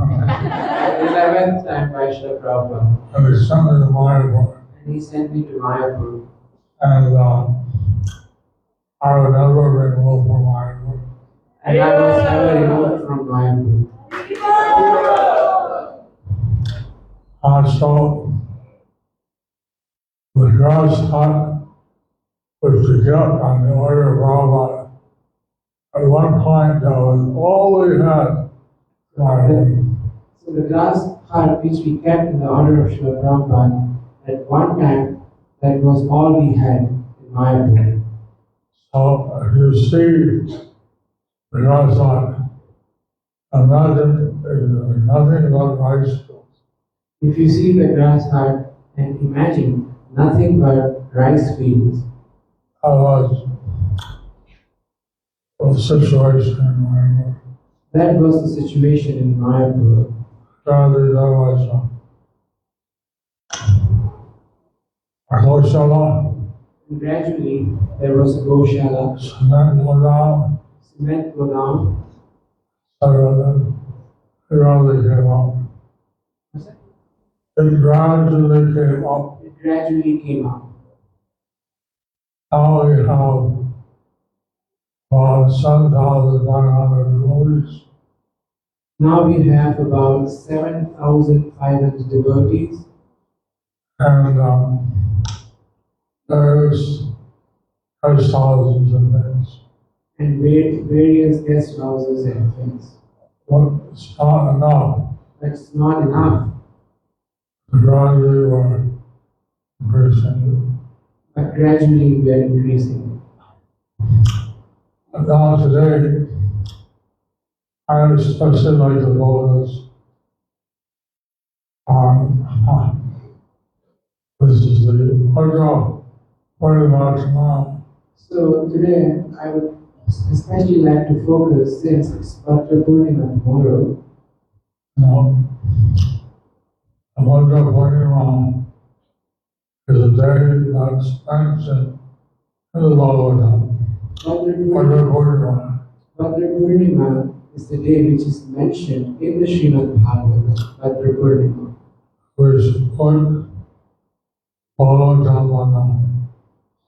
11th time by Srila Prabhupada. And he sent me to Mayapur. And he sent me to Mayapur. And I would never remove from Mayapur. And I was never removed from Mayapur. So the grass hut was to get on the order of Prabhupada. At one point, that was all we had. So the glass hut which we kept in the honor of Srila Prabhupada, at one time, that was all we had in Mayapur. So if you see the grass hut, imagine there's nothing but rice fields. If you see the grass hut and imagine nothing but rice fields, That was the situation in Mayapur. that was the situation in Mayapur. Sadly, there was a Goshala, And gradually, there was a Goshala, cement go down, cement go down. so it really came up. It gradually came up. It gradually came up. Now we have about 7,100 devotees, Now we have about 7,500 devotees, and there's thousands of things. and various guest houses and things. But it's not enough. That's not enough. Gradually we're increasing But gradually we are increasing. it. Now today, I especially like to notice this is the Bhagavad Gita. So today I would especially like to focus, since it's Bhadra Purnima tomorrow, Now, the Bhagavad Gita is a day that's mentioned in the Bhagavatam. Bhadra Purnima is the day which is mentioned in the Srimad Bhagavatam, Bhadra Purnima. Which put Bhagavatam on the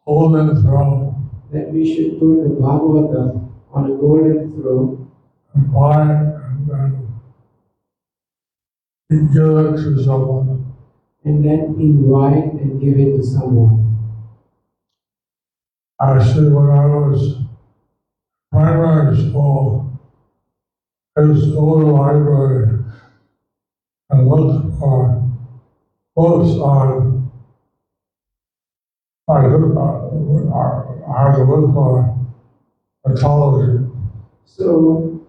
golden throne. That we should put the Bhagavatam on a golden throne And buy it and then give it to someone and then invite and give it to someone. Actually, when I was primary school, I used to go to the library and look for books on, I had to look for ecology. So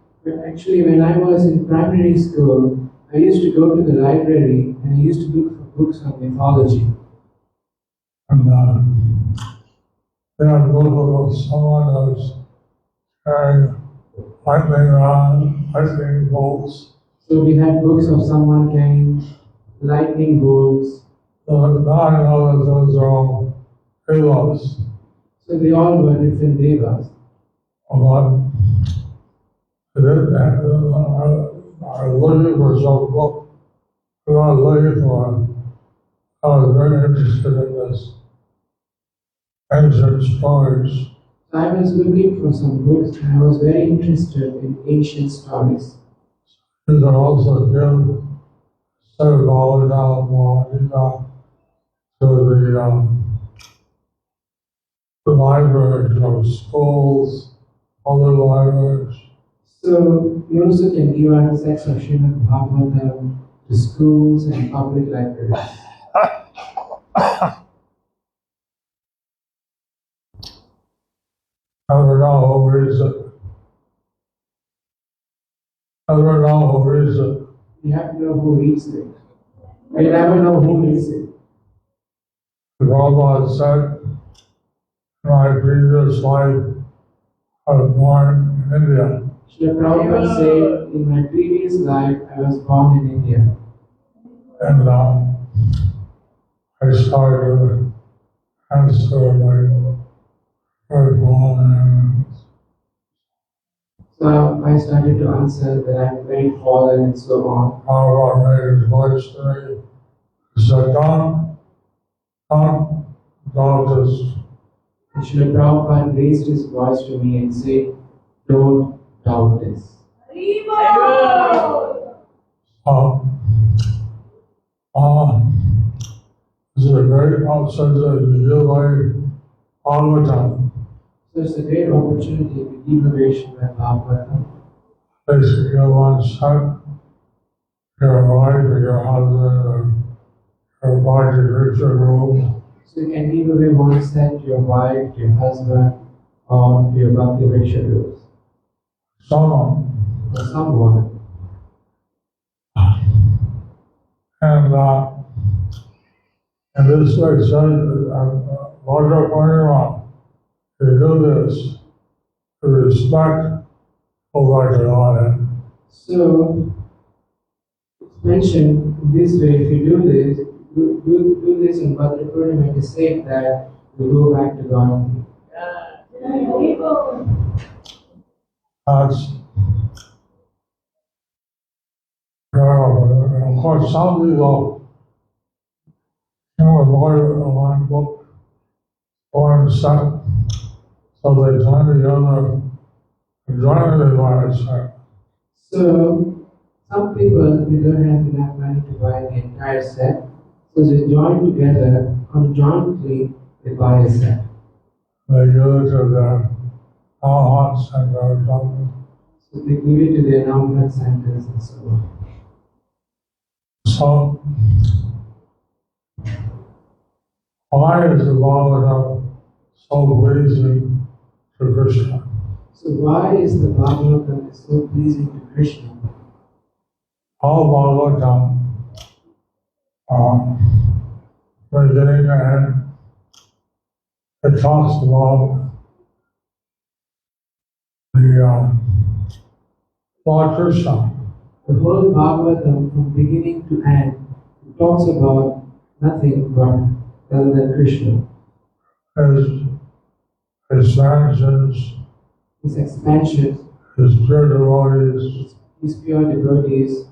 actually, when I was in primary school, I used to go to the library and I used to look for books on mythology. And then I'd look at someone that was carrying lightning bolts. So we had books of someone carrying lightning bolts. So now I know that those are all halos. So they all were different devas. But I was looking for some book. I was looking for. I was very interested in this ancient stories. So I was looking for some books and I was very interested in ancient stories. You can also give set of knowledge out to the libraries of schools, other libraries. So we also can give out a section of Srimad Bhagavatam to schools and public libraries. Never know who reads it. Never know who reads it. You have to know who reads it. I never know who reads it. The Prabhupada said, in my previous life, I was born in India. Srila Prabhupada said, in my previous life, I was born in India. And I started to answer my first one. So I started to answer that I'm very fallen and so on. Prabhupada made his voice to me. He said, don't this. And Srila Prabhupada raised his voice to me and said, don't doubt this. This is a great opportunity to give away all the time. So it's a great opportunity to give away Srimad Bhagavatam. Basically, you want to set your wife or your husband or your body to reach your room. So you can give away one set to your wife, to your husband, or to your Bhakti Vriksha groups, Someone. or someone. And this way, so, what you're pointing out, if you do this, to respect over the honor. So it's mentioned this way, if you do this, do this in Bhadra Purnima, it is said that you go back to God. That's, and of course, some people, one book, one set, so they join together, join the environment. So some people, they don't have enough money to buy the entire set, so they join together, conjointly, they buy a set. They give it to their hearts and their something. So they give it to their non-blood centers and so on. So, why is the Bhagavatam so pleasing to Krishna? So why is the Bhagavatam so pleasing to Krishna? All Bhagavatam, beginning and end, it talks about the Lord Krishna. The whole Bhagavatam, from beginning to end, it talks about nothing but other than Krishna. His sanctions, His expansions, his pure devotees, his pure devotees,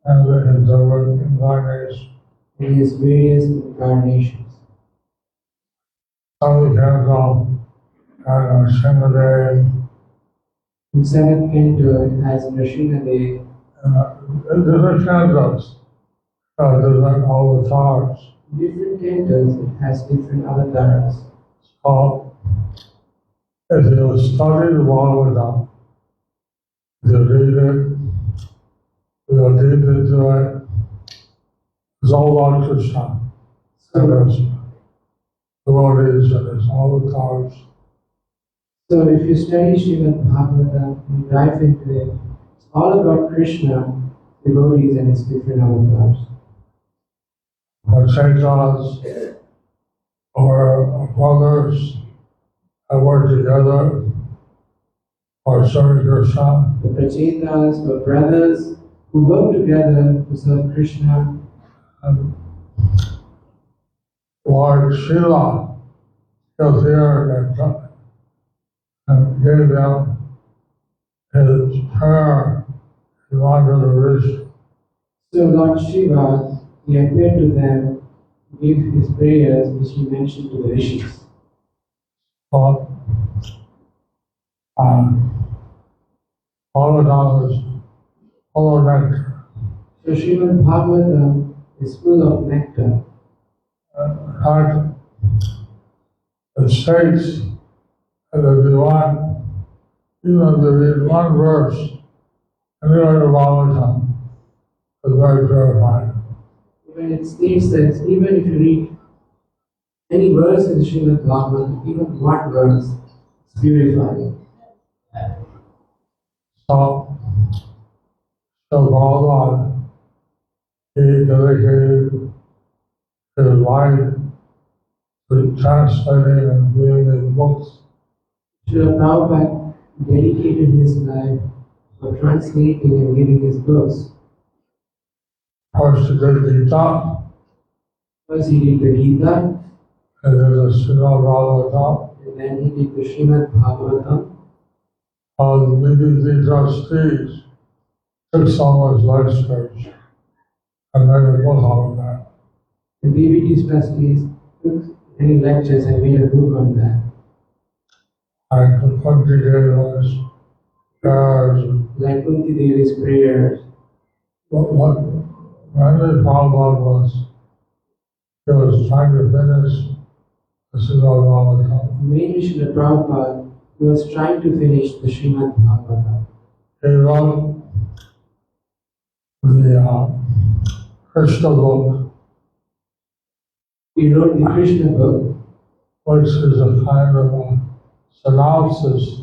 and his incarnations. and his various incarnations. Some canto and Srimade. In seventh canto, it has Nrsimhadev. Different cantos. different avatars. Different cantos, it has different avatars. So, if you study the Bhagavatam, you read it, you go deep into it, it's all about Krishna. And it's devotees and it's avatars. So if you study Srimad Bhagavatam, you dive into it, it's all about Krishna, devotees and his different avatars. Or Chaitans, or brothers that work together, or serve Krishna. The Prachetas or brothers who work together to serve Krishna. And Lord Shiva was here and gave them his prayer in honor of the rishi. So Lord Shiva, he appeared to them, gave his prayers which he mentioned to the rishis. But Bhagavatam is full of nectar. So Srimad Bhagavatam is full of nectar. In fact, it states that if you want, even if you read one verse, anywhere in Bhagavatam, it's very purifying. Even it states that even if you read any verse in Srimad Bhagavatam, even one verse, it's purifying. So Bhagavan, he dedicated his life to translating and giving his books. Srila Prabhupada dedicated his life for translating and giving his books. First he did Gita, First he did the Gita, and then the Srimad Bhagavatam. and then he did the Srimad Bhagavatam. The BBD trustees took some of his lectures and made a book out of that. The BBT's trustees took many lectures and made a book on that. And the country gave us prayers. Like Kunti Devi's prayers. What really Prabhupada was, he was trying to finish the Srimad Bhagavatam. Mainly Srila Prabhupada, he was trying to finish the Srimad Bhagavatam. He wrote the Krishna book, He wrote the Krishna book, which is a kind of a synopsis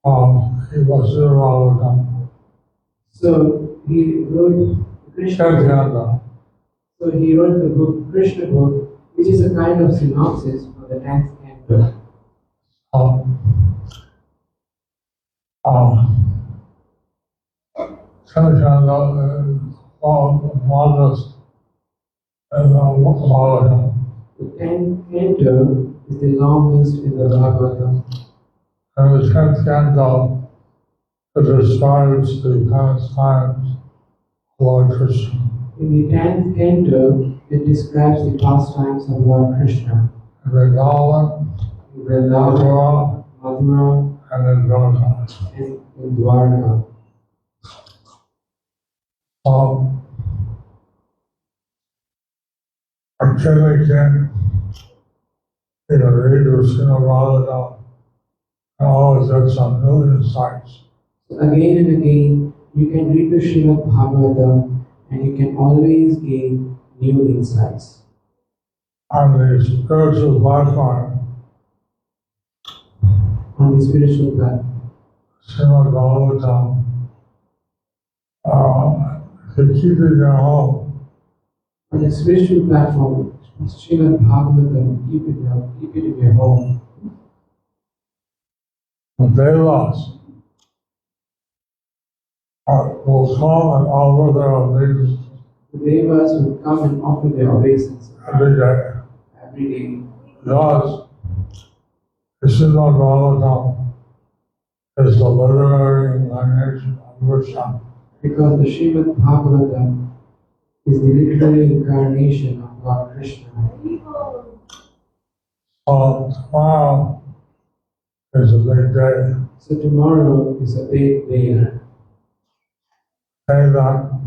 of Srimad Bhagavatam. so he wrote the Krishna book. Chaitanya. So he wrote the book, Krishna book, which is a kind of synopsis for the 10th canto. Chaitanya is longest in the Bhagavatam. The 10th canto is the longest in the Bhagavatam. And the 10th canto, it describes the pastimes of Lord Krishna. In the 10th canto, it describes the pastimes of Lord Krishna. In Vrindavan, In Vrindavan, Mathura, Mathura, and in Dwarka. and in Dwarka. I'm generally can, read the Srimad Bhagavatam and always get some new insights. So again and again, you can read the Srimad Bhagavatam and you can always gain new insights. On the spiritual platform, On the spiritual platform. Srimad Bhagavatam, to keep it in your home, On the spiritual platform, Srimad Bhagavatam, keep it in your home. the devas will come and offer their obeisances The devas will come and offer their obeisances every day. every day. Because the Srimad Bhagavatam is the literary incarnation of Krishna. Because the Srimad Bhagavatam is the literary incarnation of Lord Krishna. So tomorrow is a big day. So tomorrow is a big day. Say that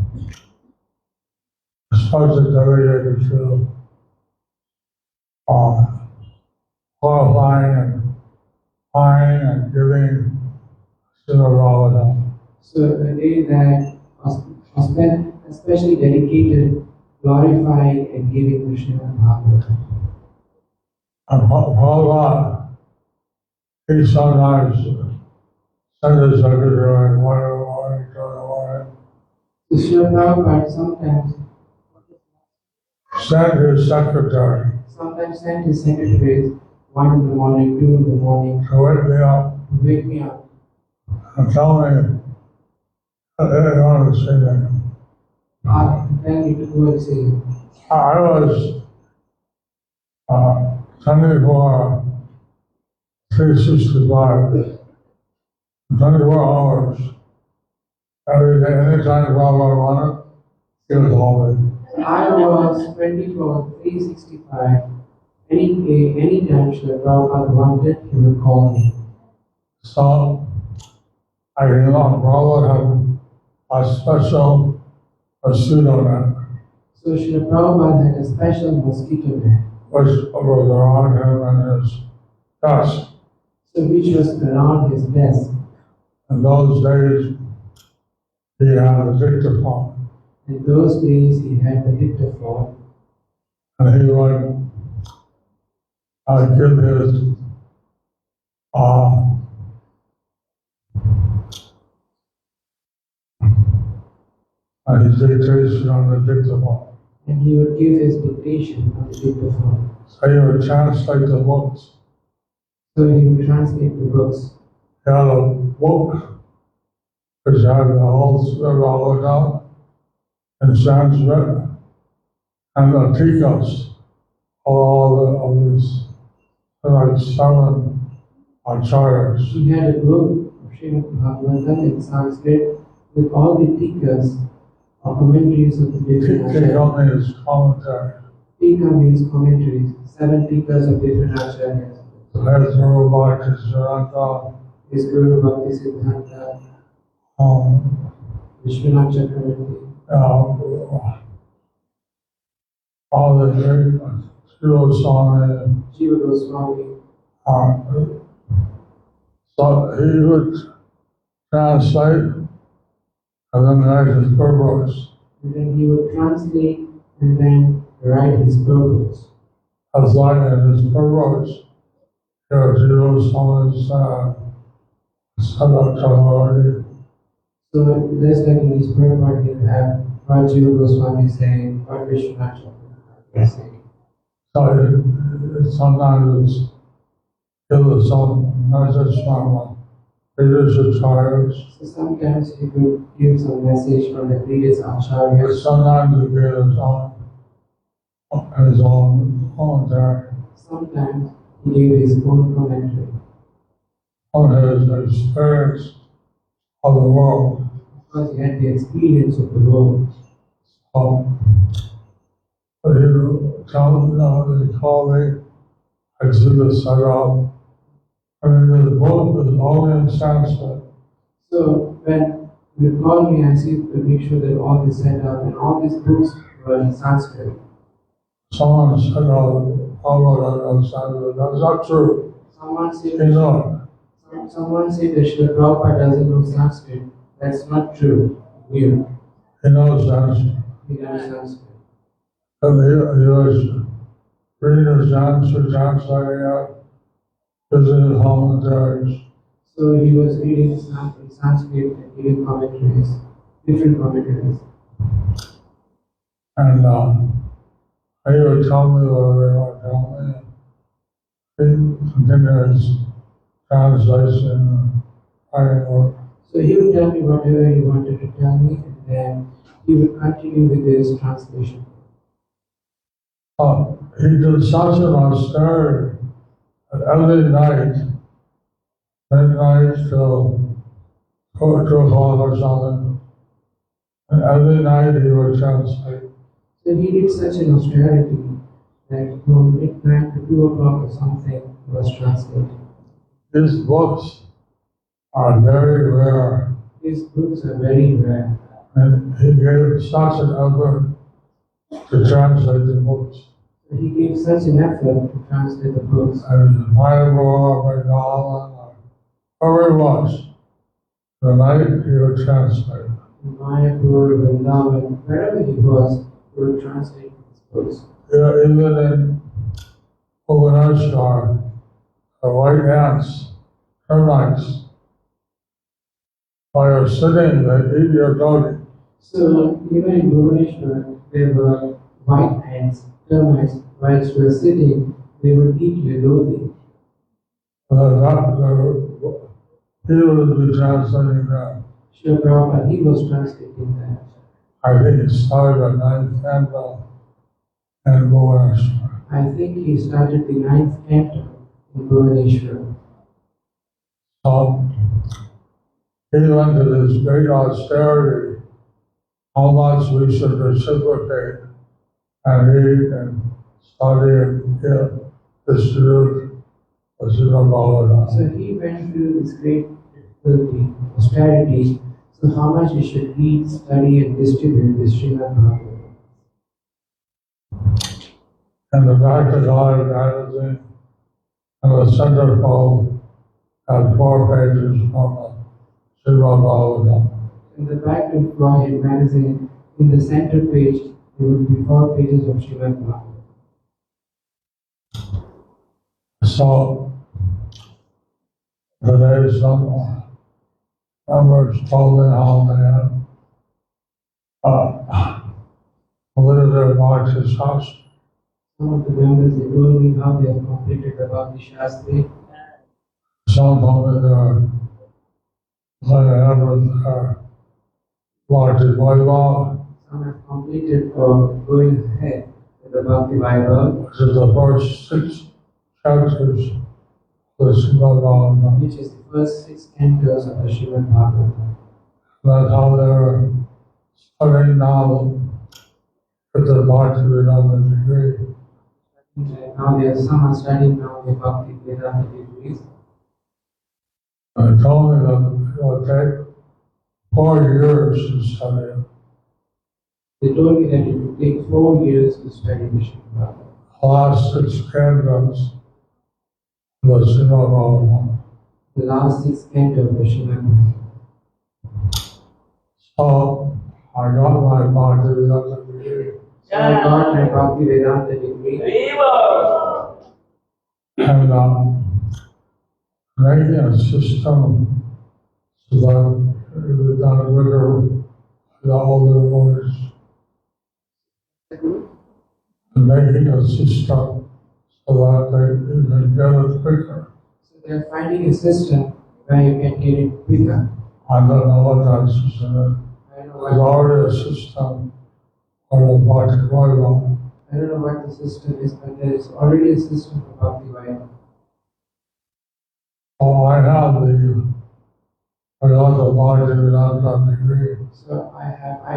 subject dedicated to qualifying and buying and giving Srila Maharaja. So a day that was especially dedicated glorifying and giving the Srimad Bhagavatam. And Prabhupada, he sometimes sent his secretary one in the morning, 2 in the morning, So Srila Prabhupada sometimes sent his secretaries 1 in the morning, 2 in the morning to wake me up and tell me that they didn't want to see me. tell me to go and see him. I was 24, 365, 24 hours every day. Anytime Prabhupada wanted, he was always. I was 24, 365. Any day, any time Srila Prabhupada wanted, he would call me. So I came on Prabhupada had a special mosquito net, So Srila Prabhupada had a special mosquito net, which was around him and his desk. so which was around his desk. In those days, he had a dictaphone, In those days, he had the dictaphone, and he would give his dictation on the dictaphone. and he would give his dictation on the dictaphone. So he would translate the books. So he would translate the books. He had a book which had the whole script all down in Sanskrit, and the tikas of all these, like 7 acharyas. He had a book of Srimad Bhagavatam in Sanskrit with all the tikas or commentaries of the different Tika acharyas. means commentary. Tika means commentaries, 7 tikas of different acharyas. There's Guru Bhakti Siddhanta, His Guru Bhakti Siddhanta, Vishwanath Chakravarti, all the great Sri Swami. Jiva Goswami. So he would translate and then write his purpose. And then he would translate and then write his purpose. As like in his purpose, Sri Swami's Sada Chakravarti. So just like in his purport, you have what Jiva Goswami saying, what Vishwanath Chakravarti is saying. So sometimes it's give some message from previous acharyas. So sometimes he could give some message from the previous acharyas. Sometimes he gave his own commentary Sometimes he gave his own commentary on his experience of the world. because he had the experience of the world. So, but he called me, I see the setup. I mean, the book is only in Sanskrit. So when you call me, I see to make sure that all is set up and all these books were in Sanskrit. Someone said, oh, Prabhupada knows Sanskrit. That's not true. Someone said, You know, someone said that Srila Prabhupada doesn't know Sanskrit. That's not true. he knows Sanskrit. He knows Sanskrit. And he was reading his Sanskrit, translating it, visiting commentaries. So he was reading Sanskrit and giving commentaries, different commentaries. And he would tell me whatever he would tell me. He continued his translation and writing work. So he would tell me whatever he wanted to tell me, and then he would continue with his translation. He did such an austerity that every night, midnight till 2 o'clock or something, and every night he would translate. So he did such an austerity that from midnight to 2 o'clock or something he was translating. His books are very rare, His books are very rare. and he gave such an effort to translate the books. So he gave such an effort to translate the books. And Mayapur, Bengal, wherever it was, the night he would translate. In Mayapur, Vrindavan, wherever he was, he would translate his books. Yeah, even in Bhubaneswar, the white ants, termites, while you're sitting, they eat your dhoti. So even in Bhubaneswar, there were white ants, termites, whilst we were sitting, they would eat your dhoti. He would be translating that. Srila Prabhupada, he was translating that. I think he started at 9th canto in Bhubaneswar. I think he started the 9th canto in Bhubaneswar. So he went to this great austerity, how much we should reciprocate and eat and study and distribute the Srimad Bhagavatam. So he went through this great difficulty, austerity. So how much we should eat, study and distribute the Srimad Bhagavatam. And the back of God magazine and the centerfold had 4 pages on the Srimad Bhagavatam. In the back of Maharaja magazine, in the center page, there would be 4 pages of Srimad Bhagavatam. So today some members told me how they had completed their Marxist house. Some of the members, they told me how they have completed the Bhakti Shastri. Some told me they were going ahead with their Bhakti Vaibhav, Some have completed or going ahead with the Bhakti Vaibhav, which is the first 6 chapters of the Srimad Bhagavatam. which is the first 6 cantos of the Srimad Bhagavatam. That's how they're studying now with the Bhakti Vedanta degree. Now some are studying now the Bhakti Vedanta degrees. They told me that it will take 4 years to study it. They told me that it would take 4 years to study the Srimad Bhagavatam. The last 6 cantos of the Srimad Bhagavatam. The last 6 cantos of the Srimad Bhagavatam. So I got my Bhakti Vedanta degree. So I got my Bhakti Vedanta degree. And making a system so that it was done with all the words. And making a system so that they can get it quicker. So they're finding a system where you can get it quicker. I don't know what that system is. I don't know There's already a system for the Bhakti Vaibhav. I don't know what the system is, but there is already a system for Bhakti Vaibhav. Oh, I got the Bhakti Vedanta degree. So I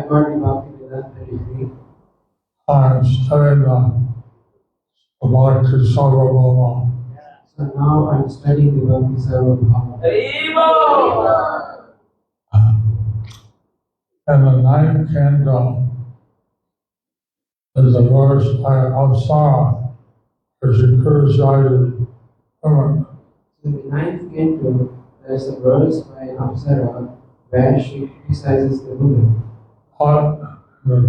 got the Bhakti Vedanta degree. I'm studying the Bhakti Sarvabhauma. So now I'm studying the Bhakti Sarvabhauma. And the 9th canto is the verse by Avsara, where she criticizes women. So in the 9th canto, there is a verse by an Apsara where she criticizes the woman. But in the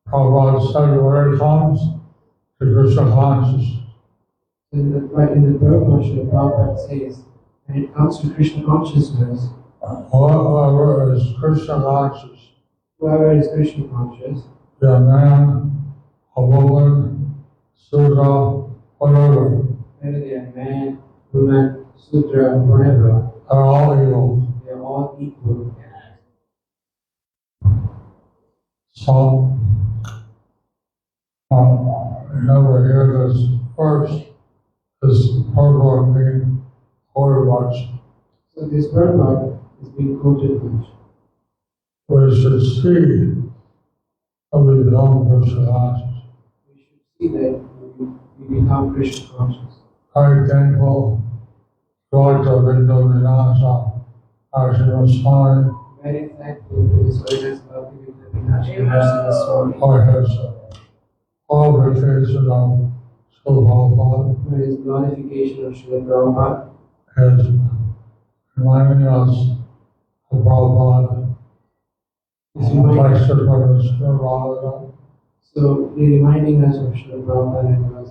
Prabhupada said where it comes to Krishna consciousness. But in the purpose, the Prabhupada says, when it comes to Krishna consciousness, Whoever is Krishna conscious, whoever is Krishna conscious, be a man, a woman, Sudra, whatever, whether they are man, woman, Sudra, whatever, they're all evil. they are all equal. So, you never hear this first, this purport being quoted much. So this purport is being quoted much. We should see that we become Krishna conscious. We should see that we become Krishna conscious. Very thankful, Dr. Vinda Vinasa, Ashima Swami, very thankful to His Holiness Bhakti Swami for his glorification of Srila Prabhupada, for his glorification of Srila Prabhupada, his reminding us of Prabhupada, He's reminding, lecture from his Maharaja, so he reminding us of Srila Prabhupada and was,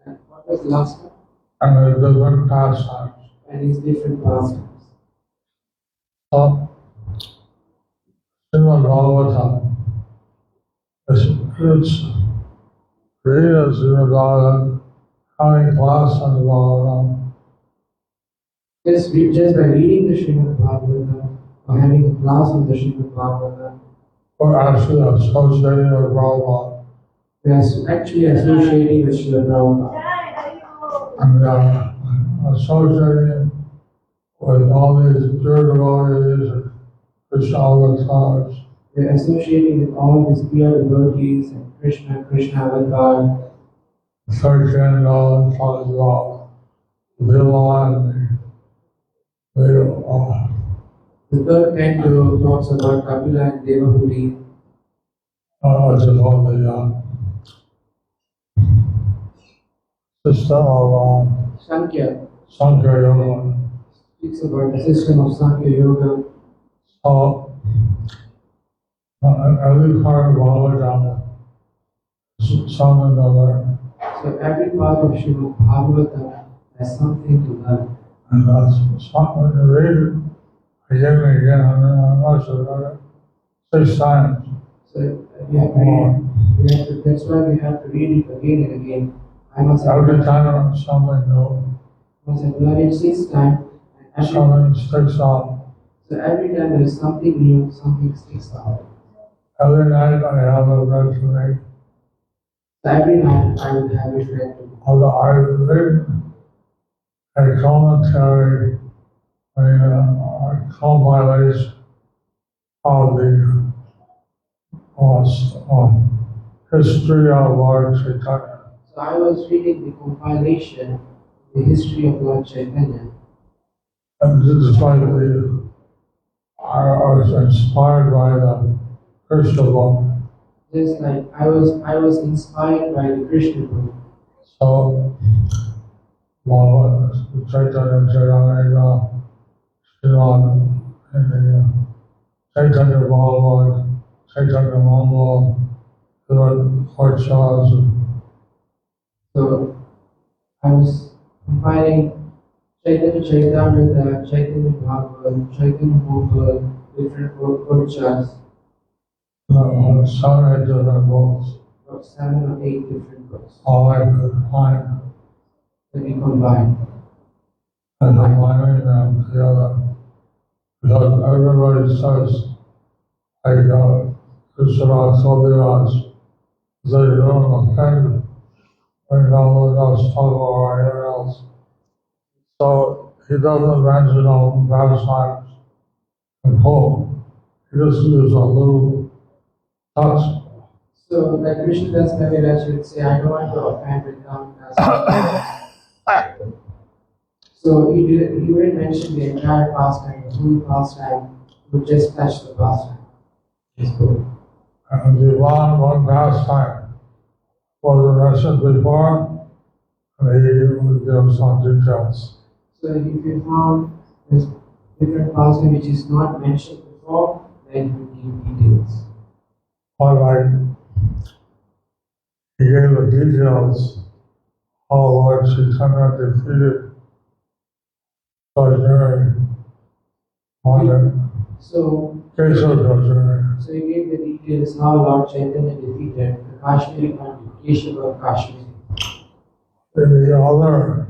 and what was the last one? and his different pastimes. And his different pastimes. So, Srimad Bhagavatam, it's read as Srimad Bhagavatam, having class on the Bhagavatam, Just by reading the Srimad Bhagavatam or having a class on the Srimad Bhagavatam, or actually associating with Prabhupada, we are actually associating with Srila Prabhupada. and associating with all these pure devotees and Krishna avatars, We are associating with all these pure devotees and Krishna avatar, third candle talks about Lila and the the third canto talks about Kapila and Devahuti, which is all the system of Sankhya Sankhya Yoga. speaks about the system of Sankhya Yoga. So, every part of Bhagavatam is something to learn, So every part of Srimad Bhagavatam has something to learn. and that's something to read it again and again, and I must have read it 6 times So more. that's why we have to read it again and again. I must have Every time something new, read it 6 times, and something sticks out. so every time there is something new, something sticks out. Every night I have it read to me. So every night I will have it read to me. Although I read a commentary, a compilation of the history of Lord Chaitanya. So I was reading the compilation, the history of Lord Chaitanya, And just like I was inspired by the Krishna book. just like I was inspired by the Krishna book. So, the Chaitanya Charitamrita, Sriman, and the Chaitanya Bhagavad, Chaitanya Mangala, the Harshas, So I was compiling Chaitanya Charitamrita, Chaitanya Bhagavad, Chaitanya Mangala, different Purchas, 7 or 8 different books, about 7 or 8 different books all I could find, that we combined. and combining them together. Because everybody says, like, Krishna Sabiras, they don't offend when no one else talk or anyone else. So he doesn't mention all pastimes and full. He just gives a little touch. So like Krishna Das Kaviraj would say, I don't want to offend with Ram. So he wouldn't mention the entire pastime, the full pastime, he would just touch the pastime. And the one pastime was mentioned before, and he would give some details. So if you found this different pastime which is not mentioned before, then he would give details. But like, he gave the details how Lord Chaitanya defeated Kashmiri on the case of Kashmiri. So he gave the details how Lord Chaitanya defeated the Kashmiri congregation of Kashmir. In the other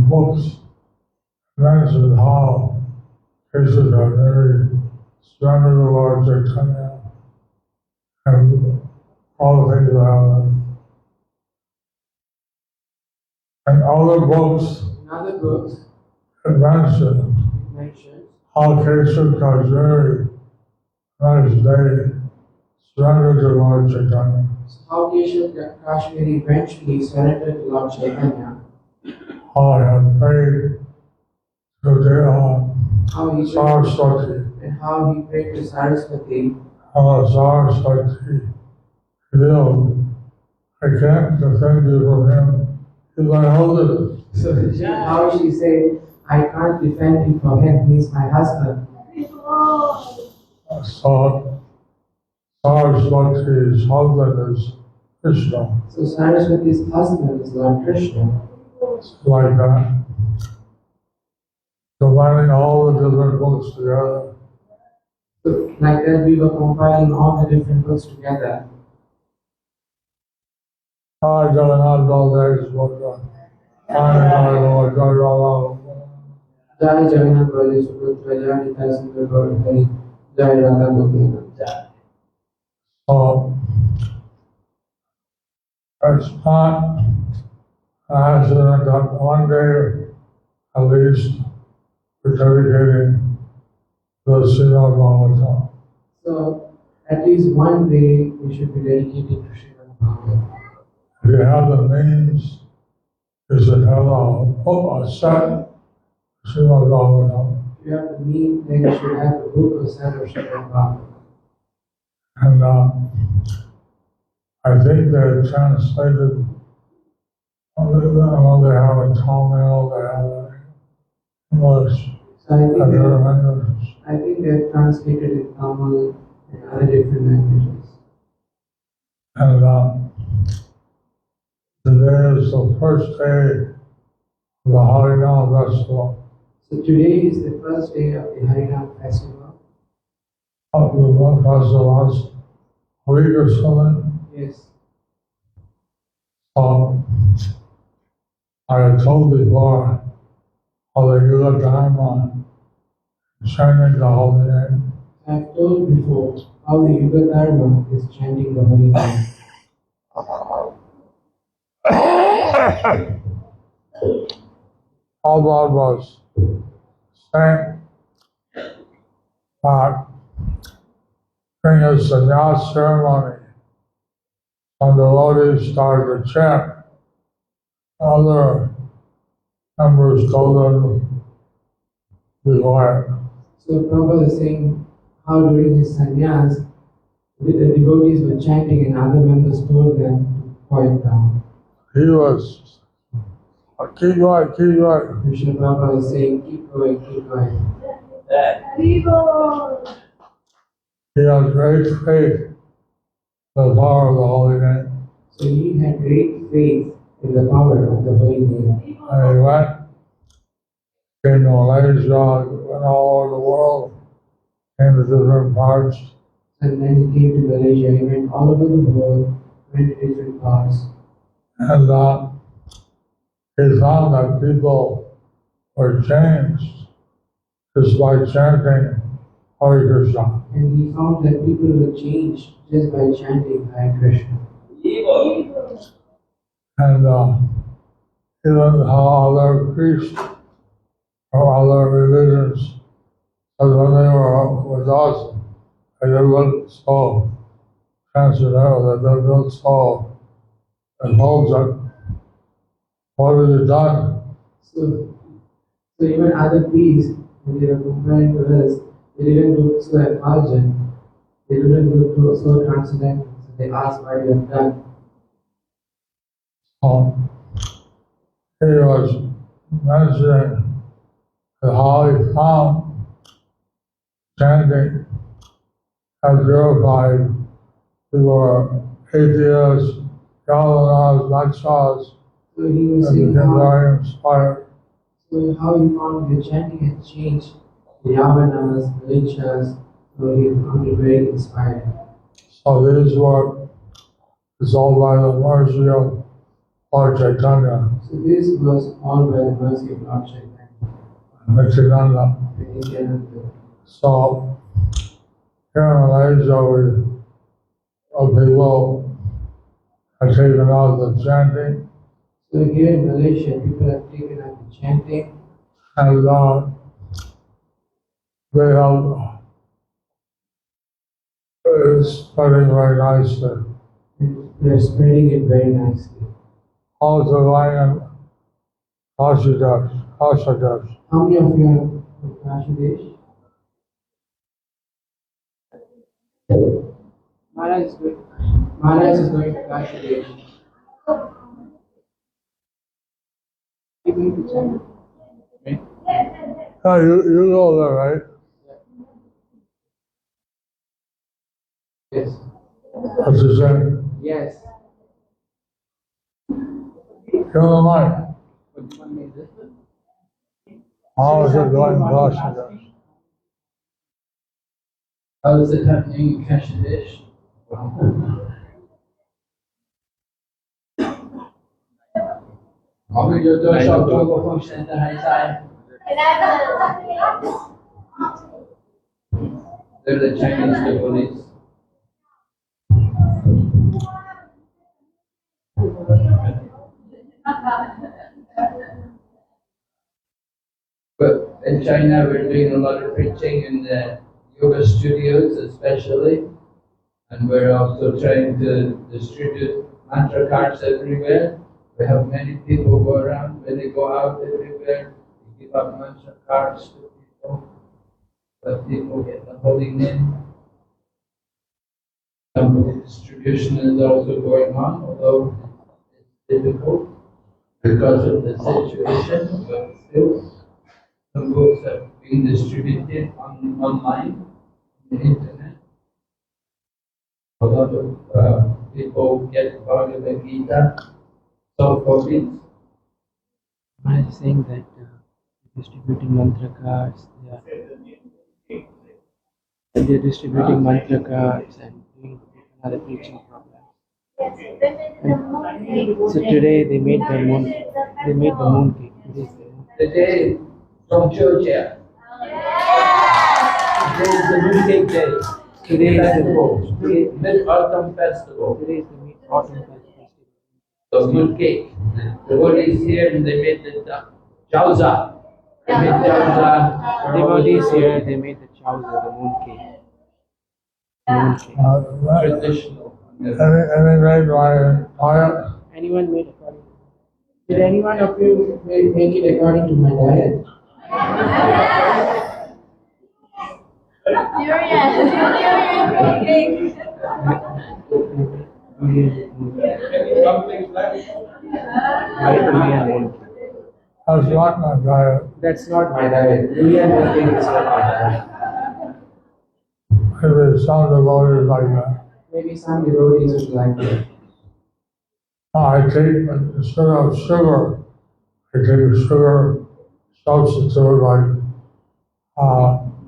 books, mentioned how cases are very surrendered to Lord Chaitanya and all the things around it. And other books In other books, it mentions it mentions how Keshav Kashmiri next day surrendered to Lord Chaitanya. how Keshav Kashmiri eventually surrendered to Lord Chaitanya. How I had prayed to how he Saraswati. and how he prayed to Saraswati. How Saraswati revealed, I can't defend you from him. He's my husband. So how she said, I can't defend him from him, he's my husband. So Saraswati's husband is Krishna. So Saraswati's husband is Lord Krishna. Like that. Combining all the different books together. So like that we were compiling all the different books together. I Jagannath Baladev Subhadra. I Lord Jayapataka. Jai Jagannath Baladev Subhadra, Jai Nitya Sundar Gaur Hari, Jai Radha Govinda. So it's not an accident that one day at least we're dedicating the Srimad Bhagavatam. So at least one day we should be dedicated to Srimad Bhagavatam. If you have the means, you should have a set Srimad Bhagavatam. If you have the means, then you should have a book or set of Srimad Bhagavatam. And I think they translated, well, they have a Tamil, they have a English, So and there are English. I think they've translated in Tamil and other different languages. And today is the first day of the Harinam Festival. So today is the first day of the Harinam festival. Of the festival, a week or something. Yes. I had told before how the Yuga Dharma chanting the holy name. I've told before how the Yuga Dharma is chanting the holy name. All that was saying that during a sannyas ceremony, when the devotees started to chant, other members told them to be quiet. So Prabhupada is saying how during his sannyas, the devotees were chanting and other members told them to quiet down. He was, keep quiet, keep quiet. Krishna Prabhupada is saying, keep going, keep going. He had great faith in the power of the holy name. So he had great faith in the power of the holy name. And he went, came to Malaysia, went all over the world, came to different parts, And then he came to Malaysia, he went all over the world, went to different parts. and he found that people were changed just by chanting Hare Krishna. And he found that people were changed just by chanting Hare Krishna. And even how other priests or other religions, because when they were with us, they looked so transcendental, they looked so indulgent. What have you done? So even other priests, when they were comparing to us, they didn't look so effulgent, they didn't look so transcendental. So they asked what you have done. He was mentioning how he found chanting had purified who were atheists, Yavanas, Lakshas, So he was and saying became how, very inspired. so how he found the chanting had changed the Yavanas, the Lakshas, so he found it very inspiring. So this work is all by the mercy of Lord Chaitanya, So this was all by the mercy of Lord Chaitanya. Nityananda. and Nityananda. So here in Malaysia, people have taken out the chanting, So here in Malaysia, people have taken up the chanting, and they have it's spreading very nicely. and they're spreading it very nicely. Also, lying in Kashadesh. How many of you have Kashidesh. Maharaj is going. Maharaj is going to Kashidesh. He going to China. Yeah, you know that, right? Yes. What's he saying? Yes. You're the mic. Which one is it? How is it going in Washington? How is it happening in Kashidesh? Har vi gjort oss av och fortsätter här i Sverige? They're the Chinese police. But in China, we're doing a lot of preaching in the yoga studios, especially, and we're also trying to distribute mantra cards everywhere. We have many people go around when they go out everywhere. We give out mantra cards to people, but people get the holy name. Some of the distribution is also going on, although it's difficult because of the situation, but still. Some books are being distributed online, on the internet. A lot of people get Bhagavad Gita, soft copies. Maharaj is saying that distributing mantra cards, they're distributing mantra cards and doing another preaching program. So today they made the moon cake. Today's the moon cake. Today, from Georgia. Today is the New Cake Day. Today is Festival. Mid-Autumn Festival. Today is the Mid-Autumn Festival. So good cake. The devotees here and they made the jauza. They made jauza. Devotees here, they made the chowza, the moon cake. Moon cake. Traditional. Any made by diet? Anyone made according to? Did any one of you make it according to my diet? That's not my diet. That's not my diet. Durian making is not my diet. Maybe some devotees like that. Maybe some devotees would like it. I take, instead of sugar, I take a sugar substitute like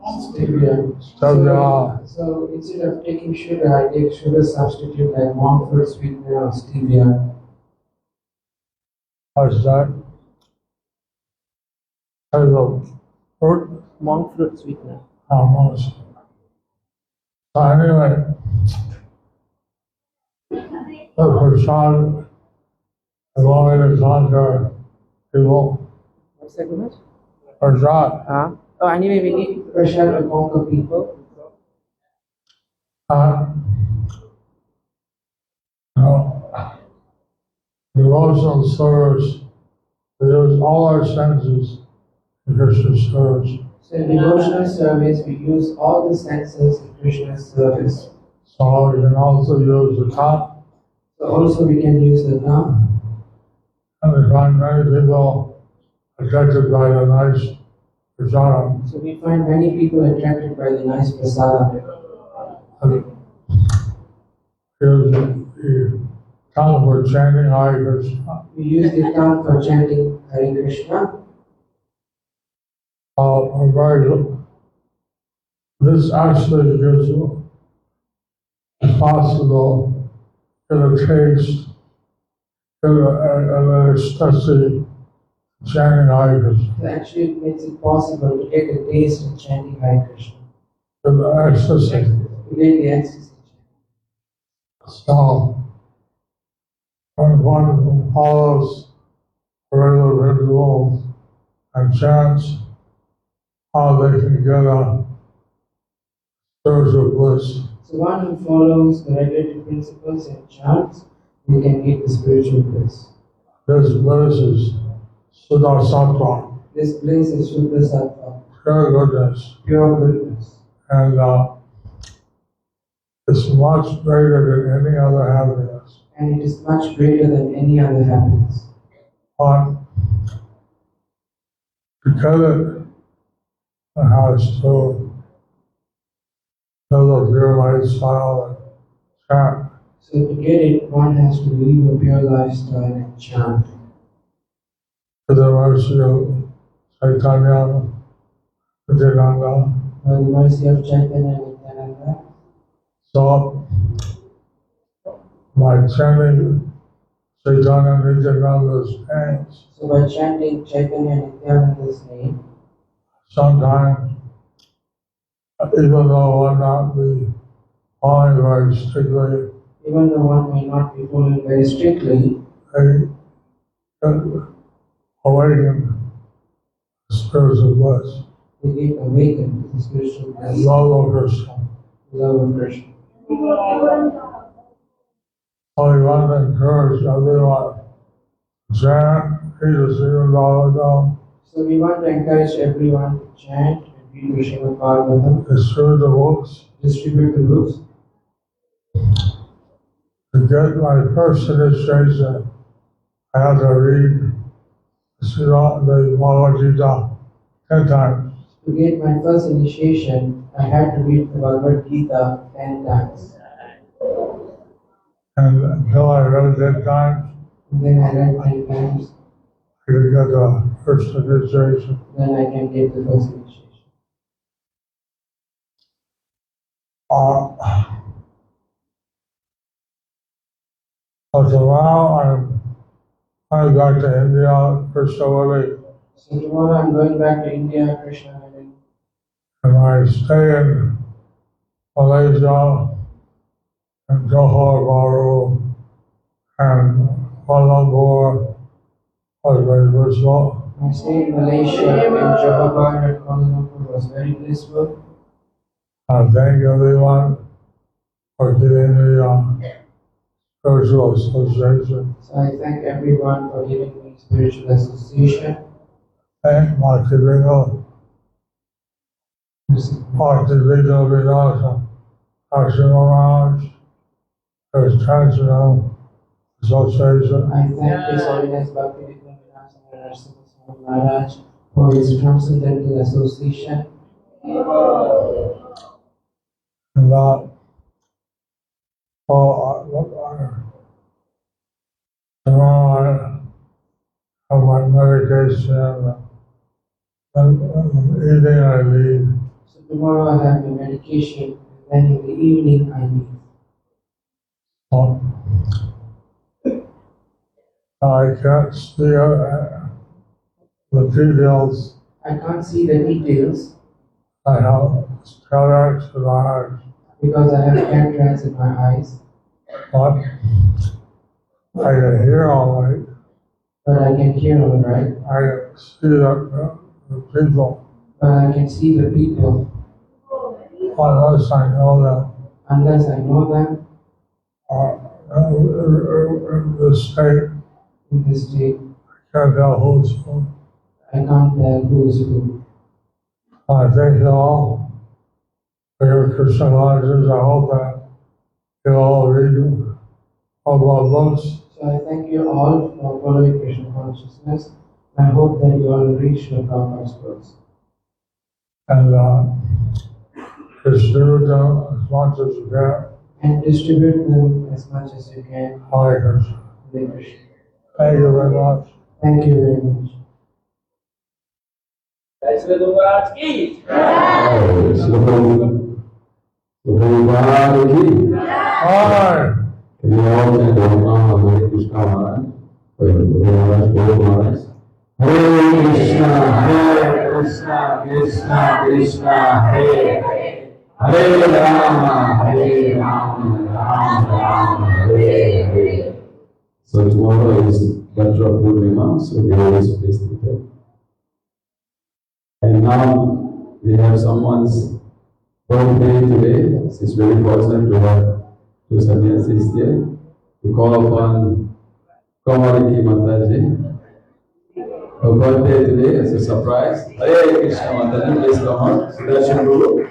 Stevia. stevia. So instead of taking sugar, I take sugar substitute like monk fruit sweetener or stevia. What's that? As a fruit, Monk fruit sweetener. almost. So anyway, the prasad, I want me to conquer people. What's that, Gunas? Prasad, Oh, anyway, we need pressure to conquer people. no, devotional service, we use all our senses in Krishna's service. So in devotional service, we use all the senses in Krishna's service. So we can also use the tongue, So also we can use the tongue. and we find many people attracted by the nice prasad. So we find many people attracted by the nice prasada. Use the tongue for chanting Hare Krishna. We use the tongue for chanting Hare Krishna. Very good. This actually gives you, if possible, get a taste, get an ecstasy chanting Hare Krishna. So actually it makes it possible to get a taste in chanting Hare Krishna. Get the ecstasy. To get the ecstasy. So, when one follows a regular ritual and chants, how they can get a spiritual bliss. So one who follows the regulated principles and chants, they can get the spiritual bliss. This bliss is Siddha Sattva. This bliss is Shuddha Sattva. pure goodness. Pure goodness. And it's much greater than any other happiness. And it is much greater than any other happiness. But because it has to live a pure lifestyle and chant, So to get it, one has to live a pure lifestyle and chant. to the mercy of Chaitanya, Nityananda. By the mercy of Chaitanya and Nityananda. So, by chanting Chaitanya Nityananda's names, So by chanting Chaitanya and Nityananda's name, sometimes, even though one not be following very strictly, even though one may not be following very strictly, they get awakened to spiritual bliss, they get awakened to the spiritual bliss, love of Krishna. love of Krishna. So we want to encourage everyone to chant, read the Srimad Bhagavatam, So we want to encourage everyone to chant and read the Srimad Bhagavatam, distribute the books. distribute the books. To get my first initiation, I had to read the Bhagavad Gita 10 times. To get my first initiation, I had to read the Bhagavad Gita 10 times. And until I read it 10 times, And then I read 10 times, I could get the first initiation. then I can get the first initiation. So tomorrow I'm back to India, Krishna willing, So tomorrow I'm going back to India, Krishna willing. and I stay in Malaysia and Johor Bahru and Kuala Lumpur was very blissful. My stay in Malaysia and Johor Bahru and Kuala Lumpur was very blissful. I thank everyone for giving me spiritual association. So I thank everyone for giving me spiritual association. Thank Bhakti Vinod Vinasa Maharaj, his traditional association. I thank His Holiness Bhaktivedanta Maharaj for his transcendental association. And tomorrow I have my medication, and evening I leave. So tomorrow I have my medication, and then in the evening I leave. I can't see the details. I can't see the details I have cataracts in my eyes, because I have cataracts in my eyes, but I can hear all right. but I can hear all right. I can see the people, But I can see the people unless I know them. unless I know them In this state, in this state. I can't tell who's who. I can't tell who is who. I thank you all for your Krishna consciousness. I hope that you all read all my books. So I thank you all for following Krishna consciousness. I hope that you all reach the Prabhupada's books. And distribute them as much as you can. And distribute them as much as you can. Hare Krishna. Hare Krishna. Thank you very much. Thank you very much. महाराज की Hi. We all chant Om Namah Hare Krishna Maharaj. Hare Krishna, Krishna Krishna, Hare Hare, Hare Rama, Rama Hare Hare. So tomorrow is Bhadra Purnima, so we always place it there. And now we have someone's birthday today. It's very fortunate to have two sannyasis there. We call upon Kamaliki Mataji. her birthday today as a surprise. Hare Krishna Mataji, please come on. Sudarshan Guru.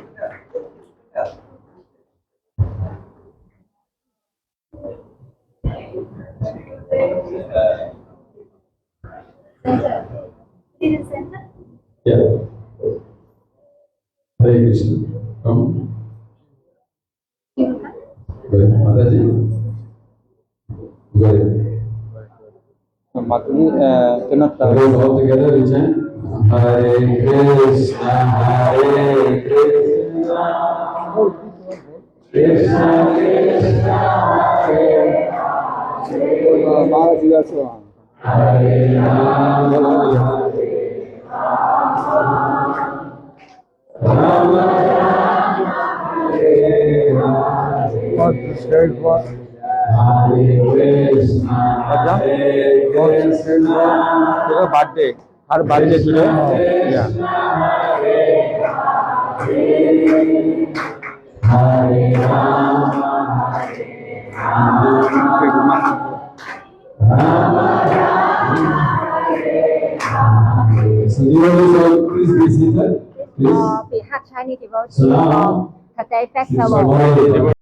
Yeah. Hare Krishna. Come. Go ahead, Mataji. Go ahead. Mataji cannot Those all together we chant Hare Krishna, Hare Krishna, Krishna Krishna, Hare Maharaja also. Hare Rama, Rama Rama, Hare Hare. What the stage was? Hare Krishna, Hare Krishna, Her birthday. Her birthday today. Yeah. Hare Rama, Hare Rama, Rama Rama, Hare Hare. So you all please be seated. Please. Vì hát Chinese devotion Salam. for today She's festival. away.